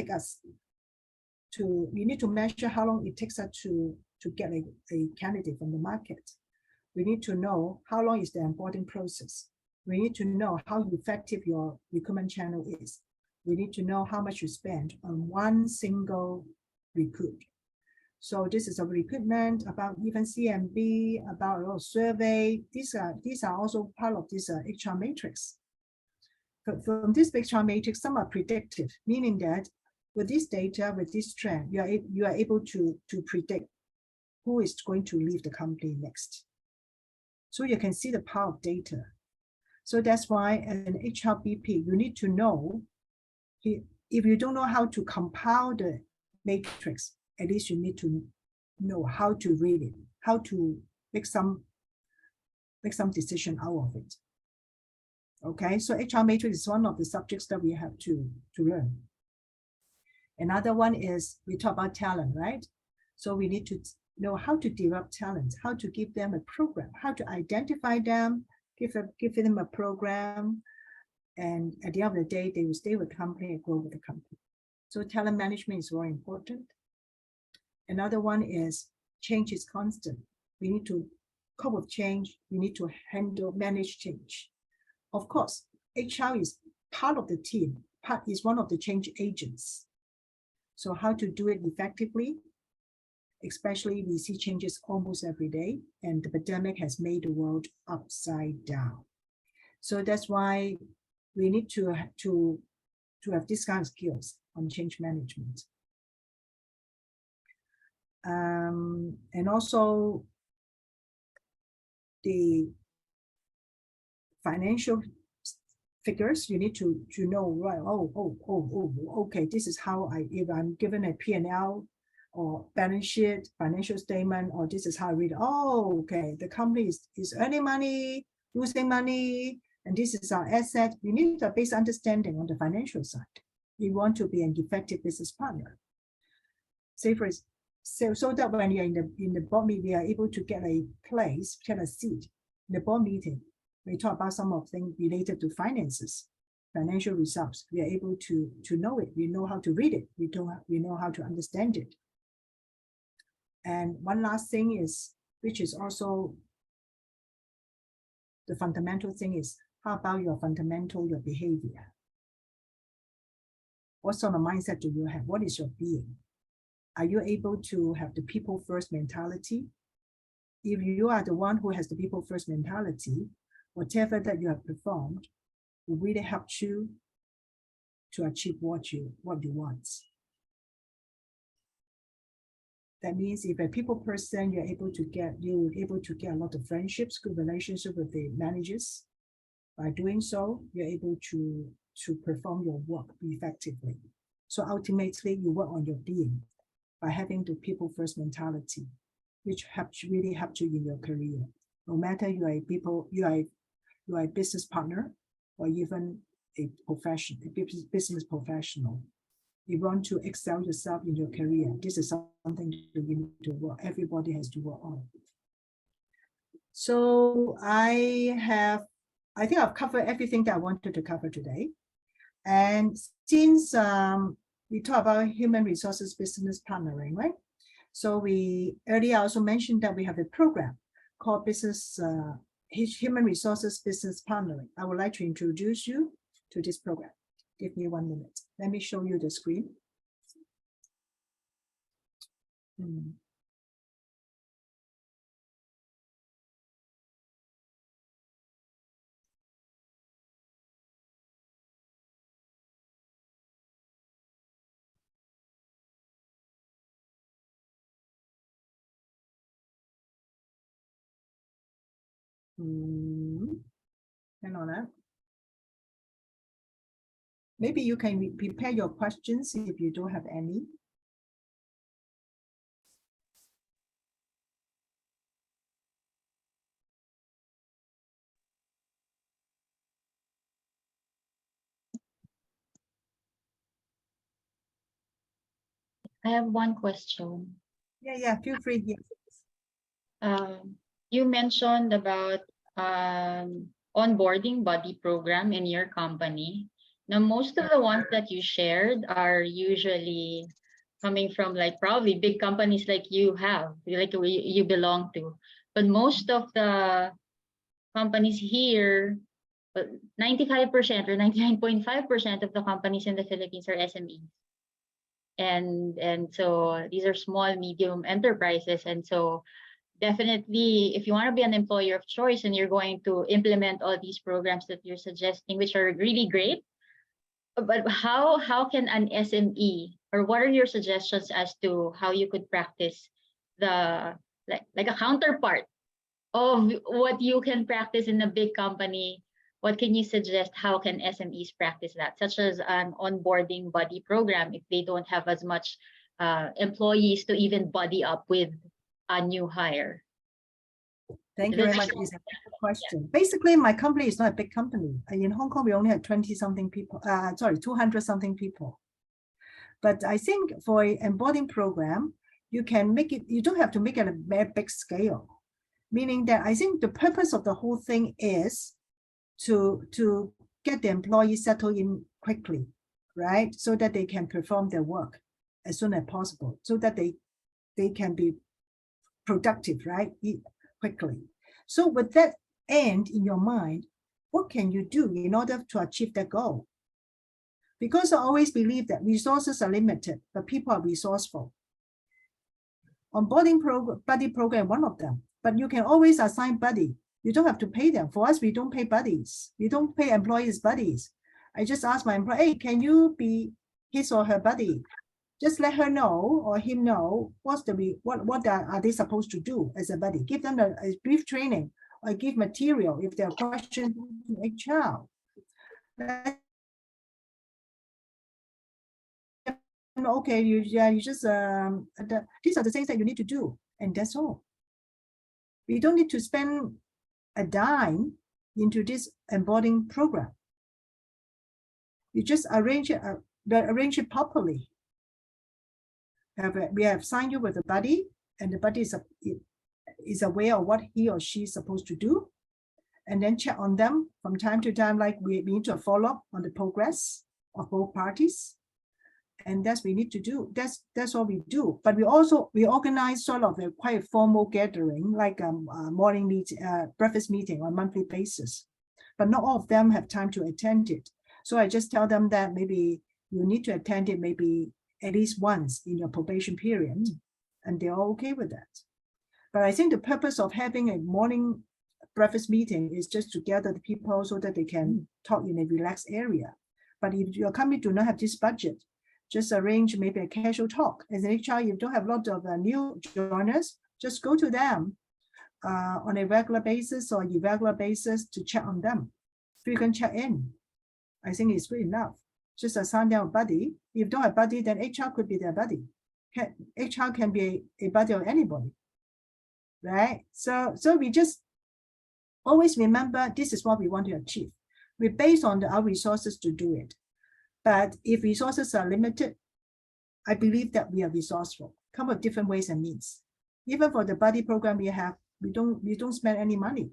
to measure how long it takes us to get a candidate from the market. We need to know how long is the onboarding process. We need to know how effective your recruitment channel is. We need to know how much you spend on one single recruit. So this is a recruitment, about even CMB, about a survey. These are also part of this HR matrix. But from this HR matrix, some are predictive, meaning that with this data, with this trend, you are able to predict who is going to leave the company next. So you can see the power of data. So that's why as an HRBP, you need to know, if you don't know how to compile the matrix, at least you need to know how to read it, how to make some decision out of it. Okay, so HR matrix is one of the subjects that we have to learn. Another one is we talk about talent, right? So we need to know how to develop talent, how to give them a program, how to identify them, give them a program, And at the end of the day, they will stay with the company and grow with the company. So talent management is very important. Another one is change is constant. We need to cope with change. We need to manage change. Of course, HR is part of the team, is one of the change agents. So how to do it effectively, especially we see changes almost every day, and the pandemic has made the world upside down. So that's why we need to have these kind of skills on change management. And also the financial figures, you need to know, right? Okay, this is how if I'm given a P&L or balance sheet, financial statement, or this is how I read. Oh, okay, the company is earning money, losing money, and this is our asset. You need a basic understanding on the financial side. You want to be an effective business partner. Say for so that when you're in the board meeting, we are able to get a place, get a seat in the board meeting. We talk about some of things related to finances, financial results. We are able to know it. We know how to read it. We know how to understand it. And one last thing is, which is also the fundamental thing, is how about your behavior? What sort of mindset do you have? What is your being? Are you able to have the people first mentality? If you are the one who has the people first mentality, whatever that you have performed will really help you to achieve what you want. That means if a people person, you're able to get a lot of friendships, good relationship with the managers. By doing so, you're able to perform your work effectively. So ultimately, you work on your being by having the people first mentality, which really helps you in your career. No matter you are a business partner or even a business professional. You want to excel yourself in your career. This is something you need to work. Everybody has to work on. So I think I've covered everything that I wanted to cover today. And since we talk about human resources business partnering, right? So earlier I also mentioned that we have a program called Human Resources Business Partnering. I would like to introduce you to this program. Give me 1 minute. Let me show you the screen. Hang on. Maybe you can prepare your questions if you don't have any. I have one question. Yeah, feel free. Yes. You mentioned about onboarding buddy program in your company. Now, most of the ones that you shared are usually coming from probably big companies like you belong to. But most of the companies here, 95% or 99.5% of the companies in the Philippines are SMEs. And so these are small, medium enterprises. And so definitely, if you want to be an employer of choice and you're going to implement all these programs that you're suggesting, which are really great, but how can an SME, or what are your suggestions as to how you could practice like a counterpart of what you can practice in a big company? What can you suggest? How can SMEs practice that, such as an onboarding buddy program if they don't have as much employees to even buddy up with a new hire? Thank you very much. It's a good question. Basically, my company is not a big company. In Hong Kong, we only have 20-something people. 200-something people. But I think for an onboarding program, you can make it. You don't have to make it a very big scale. Meaning that I think the purpose of the whole thing is to get the employees settled in quickly, right? So that they can perform their work as soon as possible, so that they can be productive, right? Quickly. So with that end in your mind, what can you do in order to achieve that goal? Because I always believe that resources are limited, but people are resourceful. Onboarding buddy program, one of them, but you can always assign buddy. You don't have to pay them. For us, we don't pay buddies. We don't pay employees buddies. I just ask my employee, hey, can you be his or her buddy? Just let her know or him know what are they supposed to do as a buddy. Give them a brief training or give material if there are questions to HR. Okay, you just these are the things that you need to do, and that's all. We don't need to spend a dime into this onboarding program. You just arrange it properly. We have signed you with a buddy, and the buddy is aware of what he or she is supposed to do, and then check on them from time to time, like we need to follow up on the progress of both parties. And that's what we need to do. That's what we do. But we organize sort of a quite formal gathering, like a morning meeting, breakfast meeting on a monthly basis. But not all of them have time to attend it. So I just tell them that maybe you need to attend it maybe at least once in your probation period, and they're all okay with that. But I think the purpose of having a morning breakfast meeting is just to gather the people so that they can talk in a relaxed area. But if your company do not have this budget, just arrange maybe a casual talk. As an HR, you don't have a lot of new joiners, just go to them on a regular basis or irregular basis to check on them. So you can check in. I think it's good enough. Just assign them a buddy. If you don't have a buddy, then HR could be their buddy. HR can be a buddy of anybody, right? So we just always remember this is what we want to achieve. We base on our resources to do it. But if resources are limited, I believe that we are resourceful, come up with different ways and means. Even for the buddy program we have, we don't spend any money.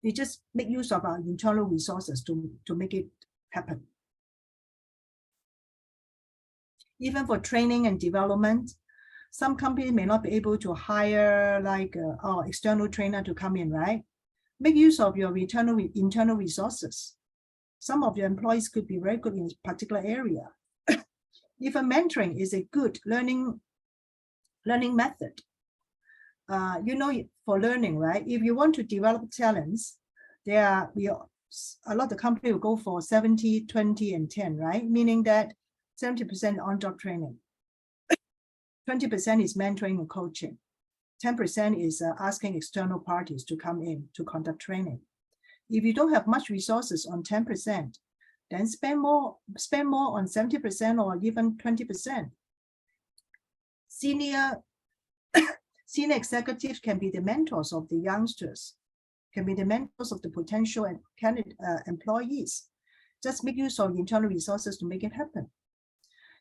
We just make use of our internal resources to make it happen. Even for training and development, some companies may not be able to hire like our external trainer to come in, right? Make use of your internal resources. Some of your employees could be very good in a particular area. Even mentoring is a good learning method. For learning, right? If you want to develop talents, a lot of companies will go for 70, 20, and 10, right? Meaning that 70% on-job training, 20% is mentoring and coaching, 10% is asking external parties to come in to conduct training. If you don't have much resources on 10%, then spend more on 70% or even 20%. Senior executives can be the mentors of the youngsters, can be the mentors of the potential and candidate employees. Just make use of internal resources to make it happen.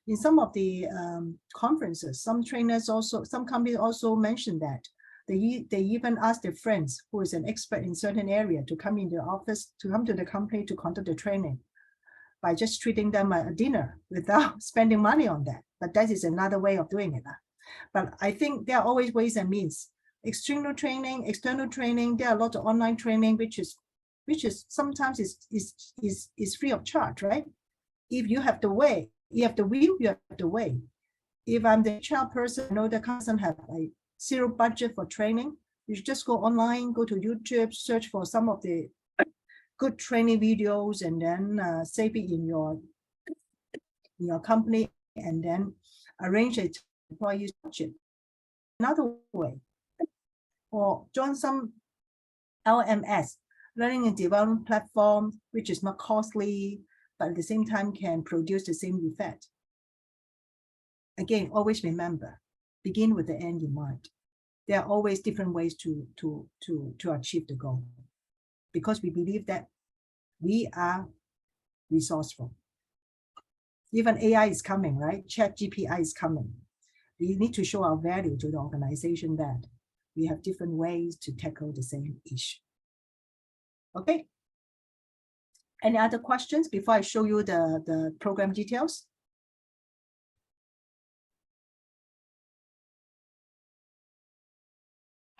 In some of the conferences, some companies also mention that they even ask their friends who is an expert in certain area to come in the office, to come to the company to conduct the training by just treating them a dinner without spending money on that. But that is another way of doing it. But I think there are always ways and means. External training, there are a lot of online training, which is sometimes is free of charge, right? If you have the way, you have the will, you have the way. If I'm the HR person, I know the person have a zero budget for training. You should just go online, go to YouTube, search for some of the good training videos, and then save it in your company, and then arrange it for you budget. Another way, or join some LMS, learning and development platform, which is not costly, but at the same time can produce the same effect. Again, always remember, begin with the end in mind. There are always different ways to achieve the goal, because we believe that we are resourceful. Even AI is coming, right? ChatGPT is coming. We need to show our value to the organization that we have different ways to tackle the same issue. Okay. Any other questions before I show you the program details?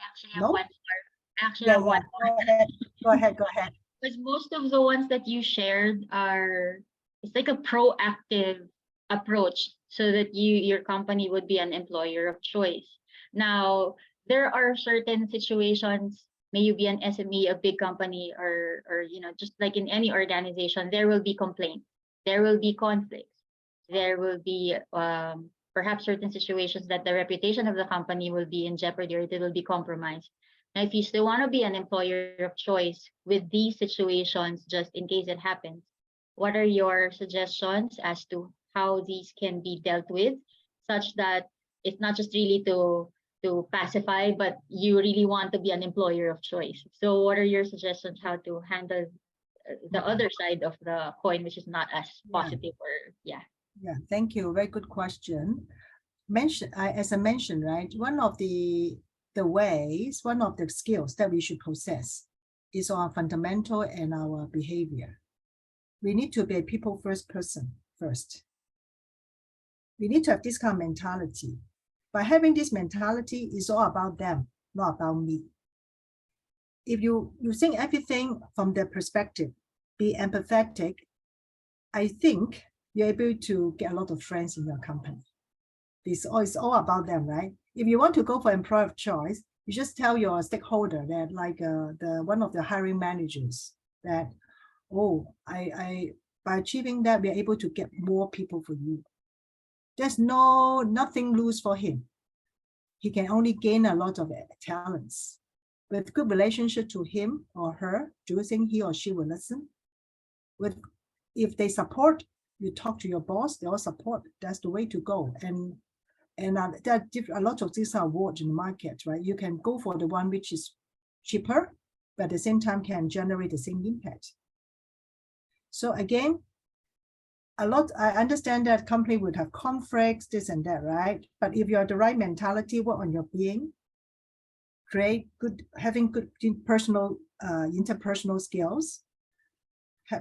Actually, I No? have one more. Actually, I Yeah, have one yeah. more. Go ahead. Go ahead. Go ahead. Because most of the ones that you shared are, it's like a proactive approach so that your company would be an employer of choice. Now, there are certain situations, may you be an SME, a big company, or just like in any organization, there will be complaints, there will be conflicts, there will be perhaps certain situations that the reputation of the company will be in jeopardy or it will be compromised. Now, if you still want to be an employer of choice with these situations, just in case it happens, what are your suggestions as to how these can be dealt with, such that it's not just really to pacify, but you really want to be an employer of choice? So, what are your suggestions how to handle the other side of the coin, which is not as positive? Or yeah. Yeah, thank you. Very good question. As I mentioned, right, one of the ways, one of the skills that we should possess is our fundamental and our behavior. We need to be a people first person first. We need to have this kind of mentality. By having this mentality, it's all about them, not about me. If you think everything from their perspective, be empathetic, I think you're able to get a lot of friends in your company. It's all about them, right? If you want to go for employer of choice, you just tell your stakeholder that, like the one of the hiring managers, that, oh, I by achieving that, we're able to get more people for you. There's nothing lose for him. He can only gain a lot of talents. With good relationship to him or her, do you think he or she will listen? If they support, you talk to your boss, they all support. That's the way to go. And there are a lot of these awards in the market, right? You can go for the one which is cheaper, but at the same time can generate the same impact. So again, I understand that company would have conflicts, this and that, right? But if you have the right mentality, work on your being, having good personal, interpersonal skills,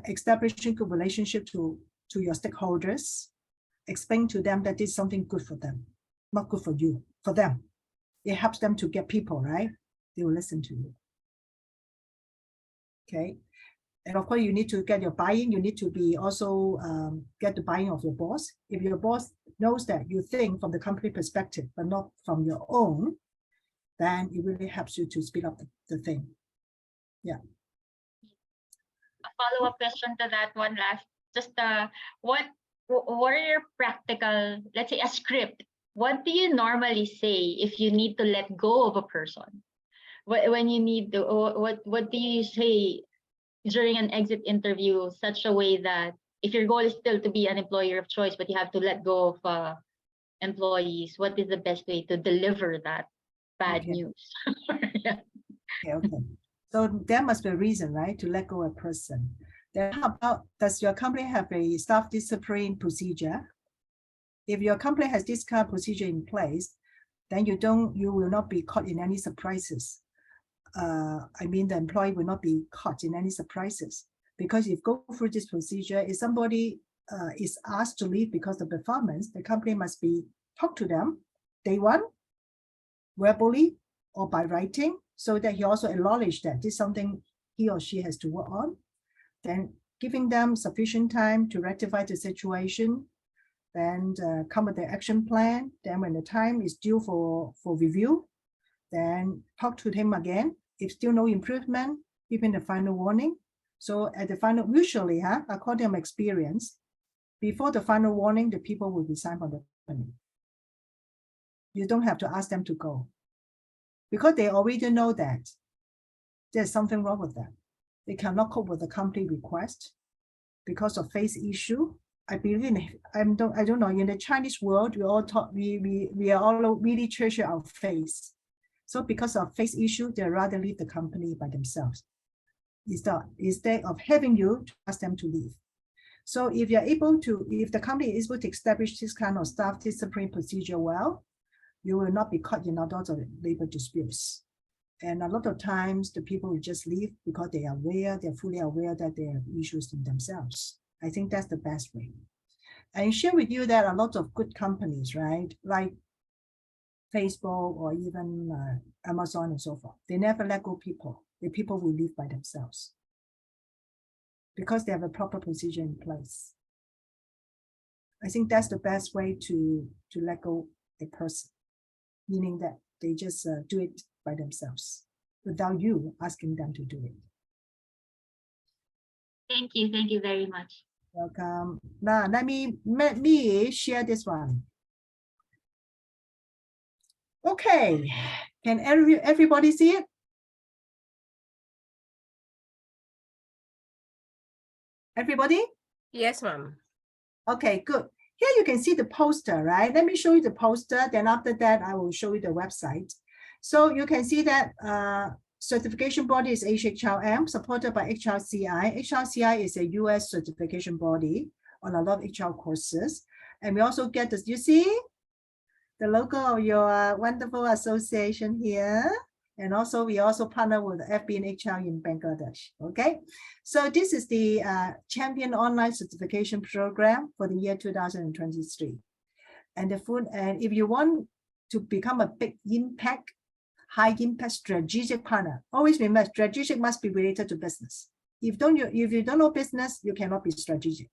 establishing good relationship to your stakeholders, explain to them that this is something good for them, not good for you, for them. It helps them to get people, right? They will listen to you. Okay. And of course, you need to get your buy-in. You need to be also get the buy-in of your boss. If your boss knows that you think from the company perspective, but not from your own, then it really helps you to speed up the thing. Yeah. A follow-up question to that one last. Just what are your practical, let's say a script? What do you normally say if you need to let go of a person? When you need to, what do you say during an exit interview, such a way that if your goal is still to be an employer of choice, but you have to let go of employees, what is the best way to deliver that bad news? Yeah. Okay. So there must be a reason, right, to let go of a person. Then how about, does your company have a staff discipline procedure? If your company has this kind of procedure in place, then you will not be caught in any surprises. I mean, the employee will not be caught in any surprises, because if you go through this procedure, if somebody is asked to leave because of performance, the company must be talk to them day one, verbally or by writing, so that he also acknowledged that this is something he or she has to work on. Then giving them sufficient time to rectify the situation, then come with the action plan. Then when the time is due for review, then talk to him again. If still no improvement, even the final warning. So at the final, usually, according to my experience, before the final warning, the people will resign from the company. You don't have to ask them to go, because they already know that there's something wrong with them. They cannot cope with the company request because of face issue. I believe I don't know, in the Chinese world, we all talk, we are all really treasure our face. So because of face issue, they rather leave the company by themselves instead of having you to ask them to leave. So if you're able to, if the company is able to establish this kind of staff discipline procedure well, you will not be caught in a lot of labor disputes. And a lot of times the people will just leave because they are aware, they're fully aware that they have issues in themselves. I think that's the best way. And share with you that a lot of good companies, right? Like Facebook or even Amazon and so forth, they never let go people. The people will leave by themselves because they have a proper procedure in place. I think that's the best way to let go a person, meaning that they just do it by themselves without you asking them to do it. Thank you very much. Welcome. Now let me share this one. Okay, can everybody see it? Everybody? Yes, ma'am. Okay, good. Here you can see the poster, right? Let me show you the poster. Then after that, I will show you the website. So you can see that certification body is HHRM, supported by HRCI. HRCI is a US certification body on a lot of HR courses. And we also get this, you see the logo of your wonderful association here. And also, we also partner with FBNHR in Bangladesh, okay? So this is the Champion Online Certification Program for the year 2023. And if you want to become a big impact, high impact strategic partner, always remember, strategic must be related to business. If you don't know business, you cannot be strategic.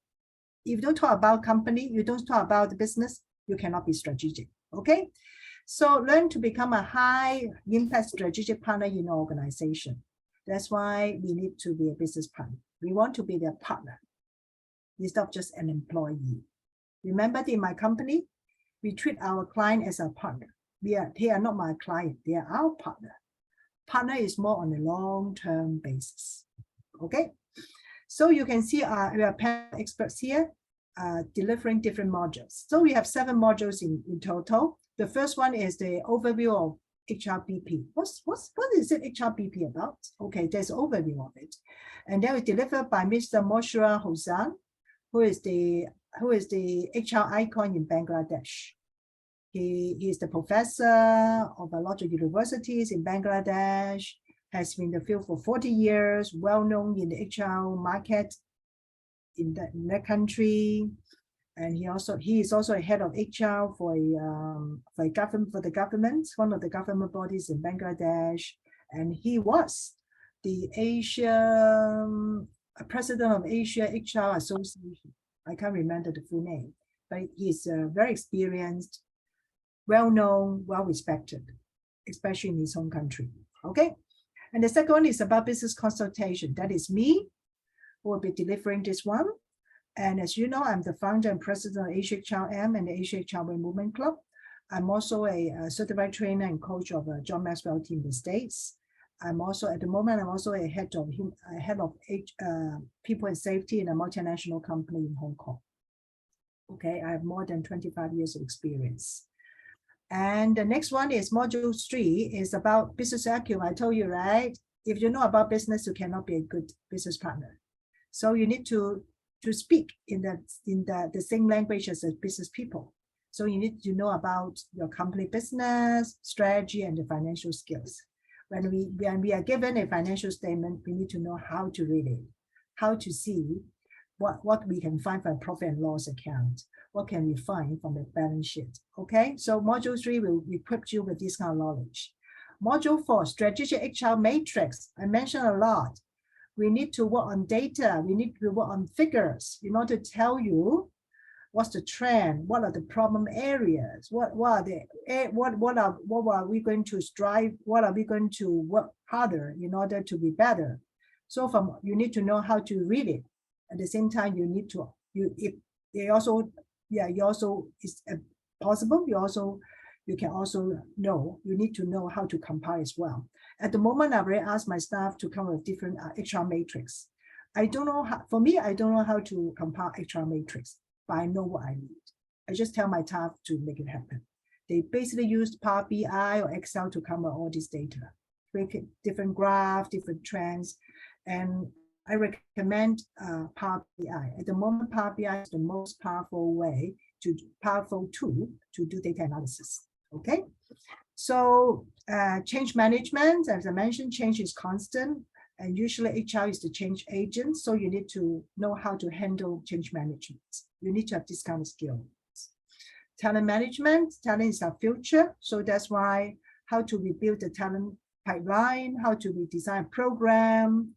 If you don't talk about company, you don't talk about the business, you cannot be strategic, okay? So learn to become a high impact strategic partner in your organization. That's why we need to be a business partner. We want to be their partner instead of just an employee. Remember, in my company, we treat our client as a partner. They are not my client, they are our partner. Partner is more on a long-term basis, okay? So you can see we are panel experts here delivering different modules. So we have 7 modules in total. The first one is the overview of HRBP. What is it HRBP about? Okay, there's an overview of it. And then we delivered by Mr. Moshura Hossan, who is the HR icon in Bangladesh. He is the professor of a lot of universities in Bangladesh, has been in the field for 40 years, well-known in the HR market in that country. And he is also a head of HR for the government, one of the government bodies in Bangladesh. And he was the president of Asia HR Association. I can't remember the full name, but he's very experienced, well-known, well-respected, especially in his home country. Okay. And the second one is about business consultation. That is me who will be delivering this one. And as you know, I'm the founder and president of HHRM and the HHRM Movement Club. I'm also a certified trainer and coach of John Maxwell team in the States. I'm also, at the moment, I'm also a head of people and safety in a multinational company in Hong Kong. Okay, I have more than 25 years of experience. And the next one is module 3 is about business acumen. I told you, right? If you know about business, you cannot be a good business partner. So you need to speak in the same language as the business people. So you need to know about your company business, strategy, and the financial skills. When we are given a financial statement, we need to know how to read it, how to see what we can find from a profit and loss account, what can we find from the balance sheet. Okay, so module 3 will equip you with this kind of knowledge. Module 4, strategic HR matrix. I mentioned a lot. We need to work on data. We need to work on figures in order to tell you what's the trend, what are the problem areas, what are we going to strive, what are we going to work harder in order to be better. So you need to know how to read it. At the same time, you need to you can also know, you need to know how to compile as well. At the moment, I've already asked my staff to come with different HR matrix. I don't know how, for me, I don't know how to compile HR matrix, but I know what I need. I just tell my staff to make it happen. They basically use Power BI or Excel to come with all this data, create different graphs, different trends, and I recommend Power BI. At the moment, Power BI is the most powerful tool to do data analysis. Okay, So change management, as I mentioned, change is constant, and usually HR is the change agent. So you need to know how to handle change management. You need to have this kind of skill. Talent management, talent is our future. So that's why how to rebuild the talent pipeline, how to redesign a program,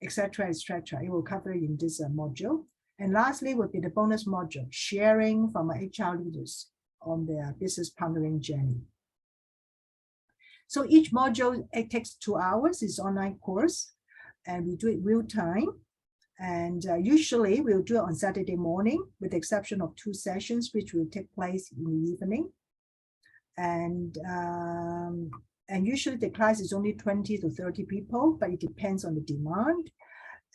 etc., etc. It will cover in this module. And lastly would be the bonus module, sharing from our HR leaders on their business partnering journey. So each module, it takes 2 hours, it's an online course, and we do it real time. And usually we'll do it on Saturday morning, with the exception of 2 sessions, which will take place in the evening. And usually the class is only 20 to 30 people, but it depends on the demand.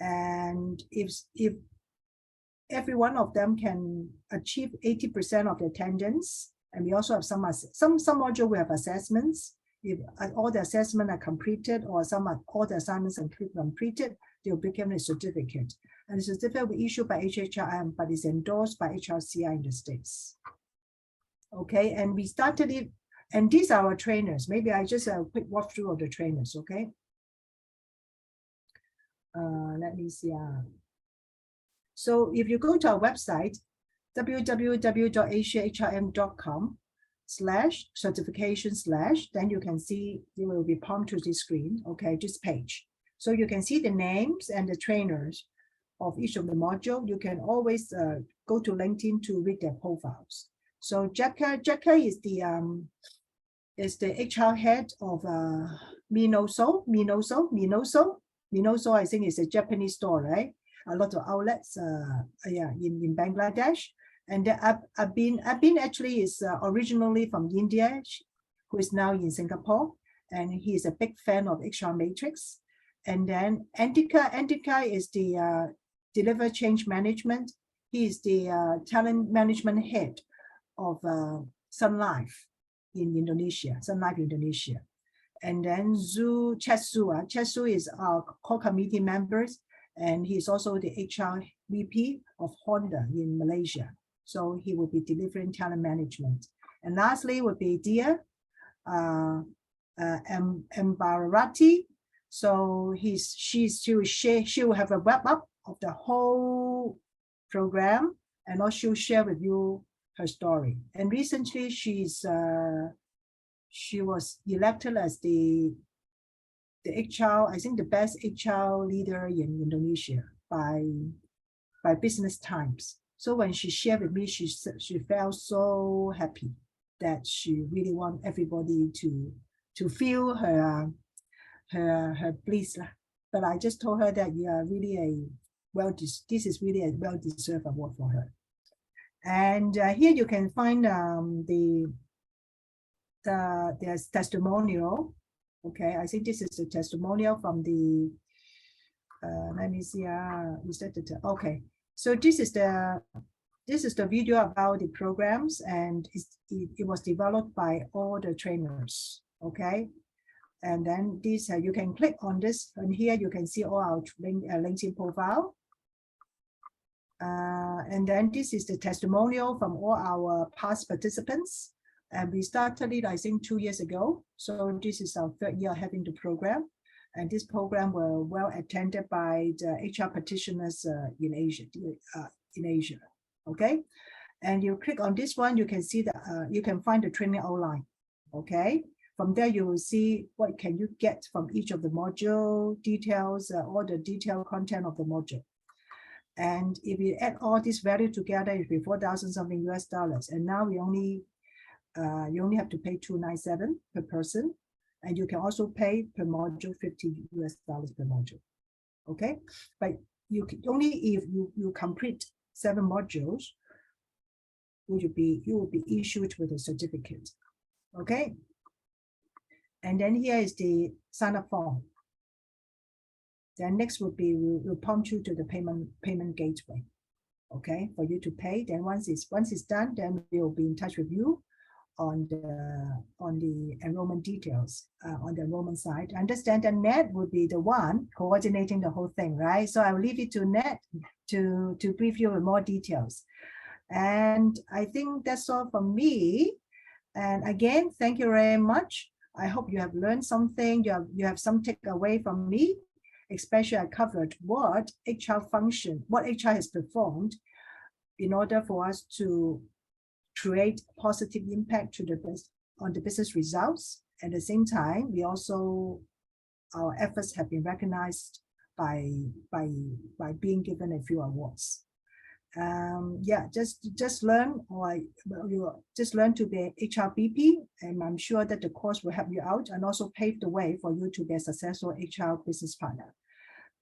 And if every one of them can achieve 80% of the attendance, and we also have some module we have assessments. If all the assessments are completed, or all the assignments are completed, they'll become a certificate. And the certificate will be issued by HHRM, but is endorsed by HRCI in the States. Okay, and we started it, and these are our trainers. Maybe I just a quick walkthrough of the trainers, okay? Let me see. So if you go to our website, www.asiahrm.com/certification/, then you can see, you will be pumped to this screen, okay, this page. So you can see the names and the trainers of each of the module. You can always go to LinkedIn to read their profiles. So Jacka is the HR head of Minoso. I think is a Japanese store, right? A lot of outlets, in Bangladesh. And Abin actually is originally from India, who is now in Singapore, and he is a big fan of HR Matrix. And then Andika is the deliver change management. He is the talent management head of Sun Life in Indonesia, Sun Life Indonesia. And then Chesu is our core committee members, and he's also the HR VP of Honda in Malaysia. So he will be delivering talent management. And lastly would be Dia Mbarati. So she will have a wrap up of the whole program, and also she'll share with you her story. And recently she was elected as the HR, I think the best HR leader in Indonesia by Business Times. So when she shared with me, she felt so happy that she really want everybody to feel her bliss. But I just told her that you are really this is really a well-deserved award for her. And here you can find there's testimonial. Okay, I think this is a testimonial from the let me see. Is that the okay? So this is the video about the programs, and it was developed by all the trainers. Okay, and then this you can click on this, and here you can see all our LinkedIn profile. And then this is the testimonial from all our past participants. And we started it, I think, 2 years ago. So this is our 3rd year having the program. And this program were well attended by the HR practitioners in Asia. Okay. And you click on this one, you can see that you can find the training outline. Okay. From there, you will see what can you get from each of the module details, all the detailed content of the module. And if you add all this value together, it'll be $4,000 something US. And now we only you only have to pay $297 per person, and you can also pay per module $50 US per module. Okay, but you can only if you complete 7 modules, you will be issued with a certificate. Okay, and then here is the sign up form. Then next will be we'll prompt you to the payment gateway. Okay, for you to pay. Then once it's done, then we'll be in touch with you on the enrollment details on the enrollment side. I understand that Ned would be the one coordinating the whole thing, right? So I will leave it to Ned to brief you with more details. And I think that's all from me. And again, thank you very much. I hope you have learned something. You have some takeaway from me, especially I covered what HR function, what HR has performed in order for us to create positive impact to on the business results. At the same time, we also, our efforts have been recognized by being given a few awards. Yeah, just learn, or you just learn to be HRBP, and I'm sure that the course will help you out and also pave the way for you to be a successful HR business partner.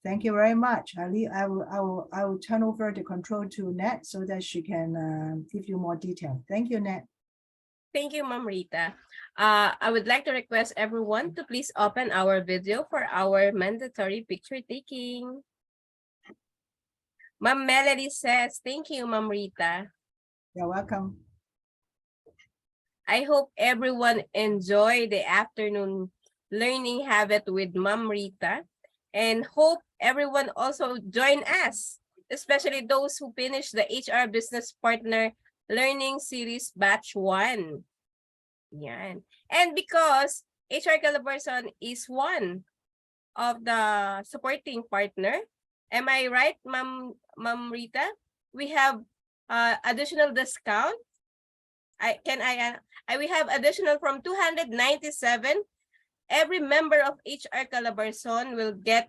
Thank you very much. I will turn over the control to Nat so that she can give you more detail. Thank you, Nat. Thank you, Ma'am Rita. I would like to request everyone to please open our video for our mandatory picture taking. Ma'am Melody says, thank you, Ma'am Rita. You're welcome. I hope everyone enjoy the afternoon learning habit with Ma'am Rita, and hope everyone also join us, especially those who finished the HR Business Partner Learning Series Batch 1. Yan. And because HR Calabarzon is one of the supporting partner, am I right, Ma'am Rita? We have additional discount. We have additional from 297. Every member of HR Calabarzon will get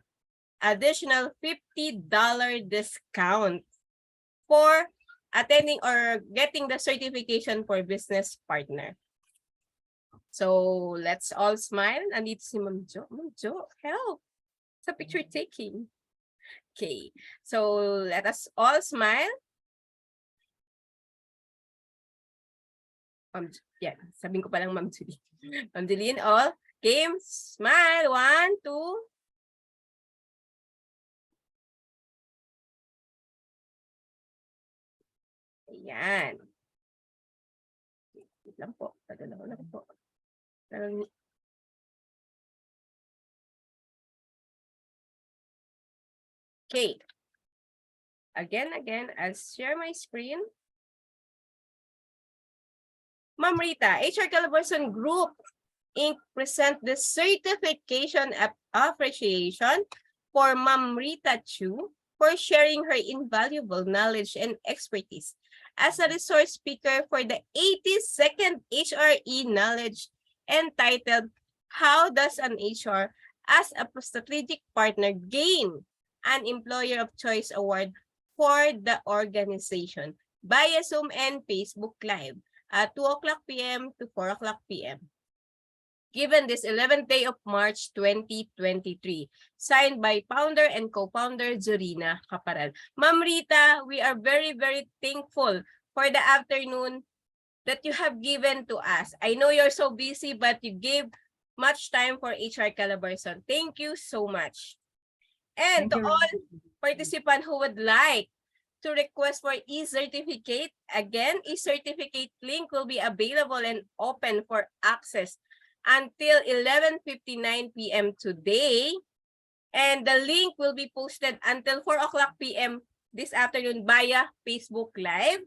additional $50 discount for attending or getting the certification for business partner. So let's all smile. Nandito si Ma'am Jo. Ma'am Jo, help sa picture taking. Okay, so let us all smile. Yeah, sabihin ko pa lang Ma'am Julie. Ma'am Julie, all. Game, smile. 1, 2. Ayan. Wait lang po. Padala ko lang po. Okay. Again, I'll share my screen. Ma'am Rita, HR Calabarzon Group Inc. present the certification of appreciation for Ma'am Rita Tsui for sharing her invaluable knowledge and expertise as a resource speaker for the 82nd HRE Knowledge entitled How Does an HR as a Strategic Partner Gain an Employer of Choice Award for the organization via Zoom and Facebook Live at 2 o'clock p.m. to 4 o'clock p.m. Given this 11th day of March 2023, signed by founder and co-founder Zorina Caparal. Ma'am Rita, we are very, very thankful for the afternoon that you have given to us. I know you're so busy, but you gave much time for HR Calabarzon. Thank you so much. And to all participants who would like to request for e-certificate, again, e-certificate link will be available and open for access until 11:59 p.m. today. And the link will be posted until 4 o'clock p.m. this afternoon via Facebook Live.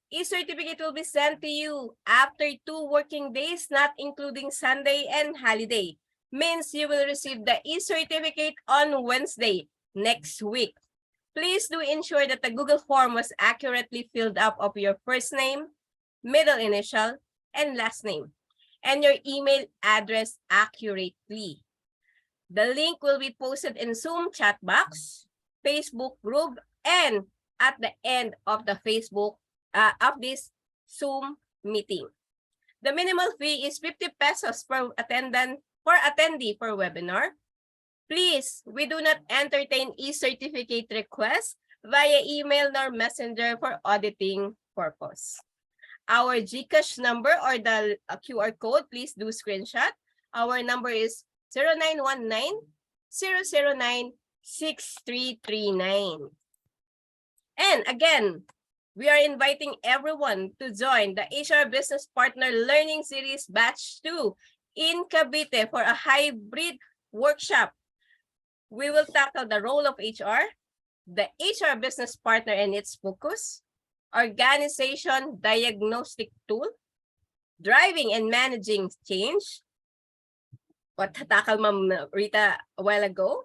E-certificate will be sent to you after 2 working days, not including Sunday and holiday. Means you will receive the e-certificate on Wednesday next week. Please do ensure that the Google form was accurately filled up of your first name, middle initial, and last name, and your email address accurately. The link will be posted in Zoom chat box, Facebook group, and at the end of the Facebook of this Zoom meeting. The minimal fee is 50 pesos per attendee per webinar. Please, we do not entertain e-certificate requests via email nor messenger for auditing purpose. Our GCash number or the QR code, please do screenshot. Our number is 0919-009-6339. And again, we are inviting everyone to join the HR Business Partner Learning Series Batch 2 in Cavite for a hybrid workshop. We will tackle the role of HR, the HR business partner and its focus, organization diagnostic tool, driving and managing change, what tackle Ma'am Rita a while ago,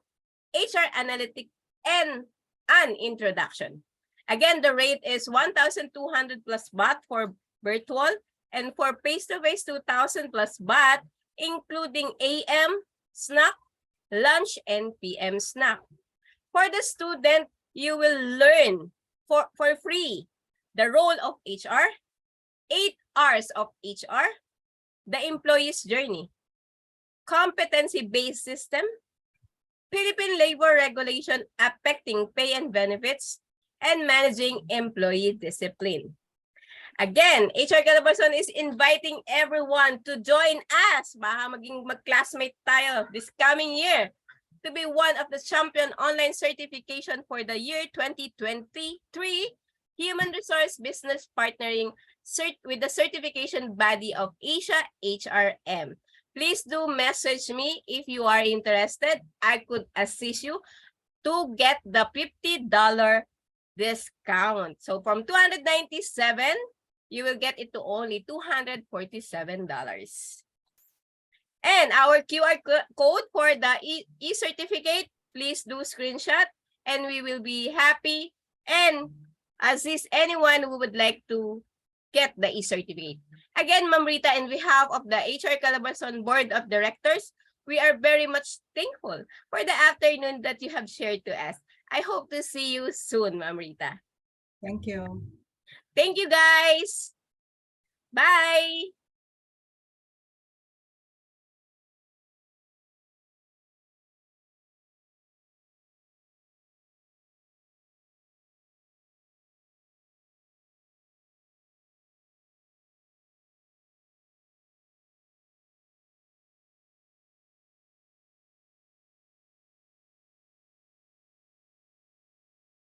HR analytic, and an introduction. Again, the rate is 1,200 plus baht for virtual, and for face-to-face 2,000 plus baht, including AM snack, lunch, and PM snack. For the student, you will learn for free the role of HR, 8 hours of HR, the employee's journey, competency-based system, Philippine labor regulation affecting pay and benefits, and managing employee discipline. Again, HR Calabarzon is inviting everyone to join us. Baka maging mag-classmate tayo this coming year to be one of the champion online certification for the year 2023 Human Resource Business Partnering with the certification body of Asia HRM. Please do message me if you are interested. I could assist you to get the $50 discount. So from $297, you will get it to only $247. And our QR code for the e-certificate, please do screenshot and we will be happy and assist anyone who would like to get the e-certificate. Again, Ma'am Rita, in behalf of the HR Calabarzon Board of Directors, we are very much thankful for the afternoon that you have shared to us. I hope to see you soon, Ma'am Rita. Thank you. Thank you, guys. Bye.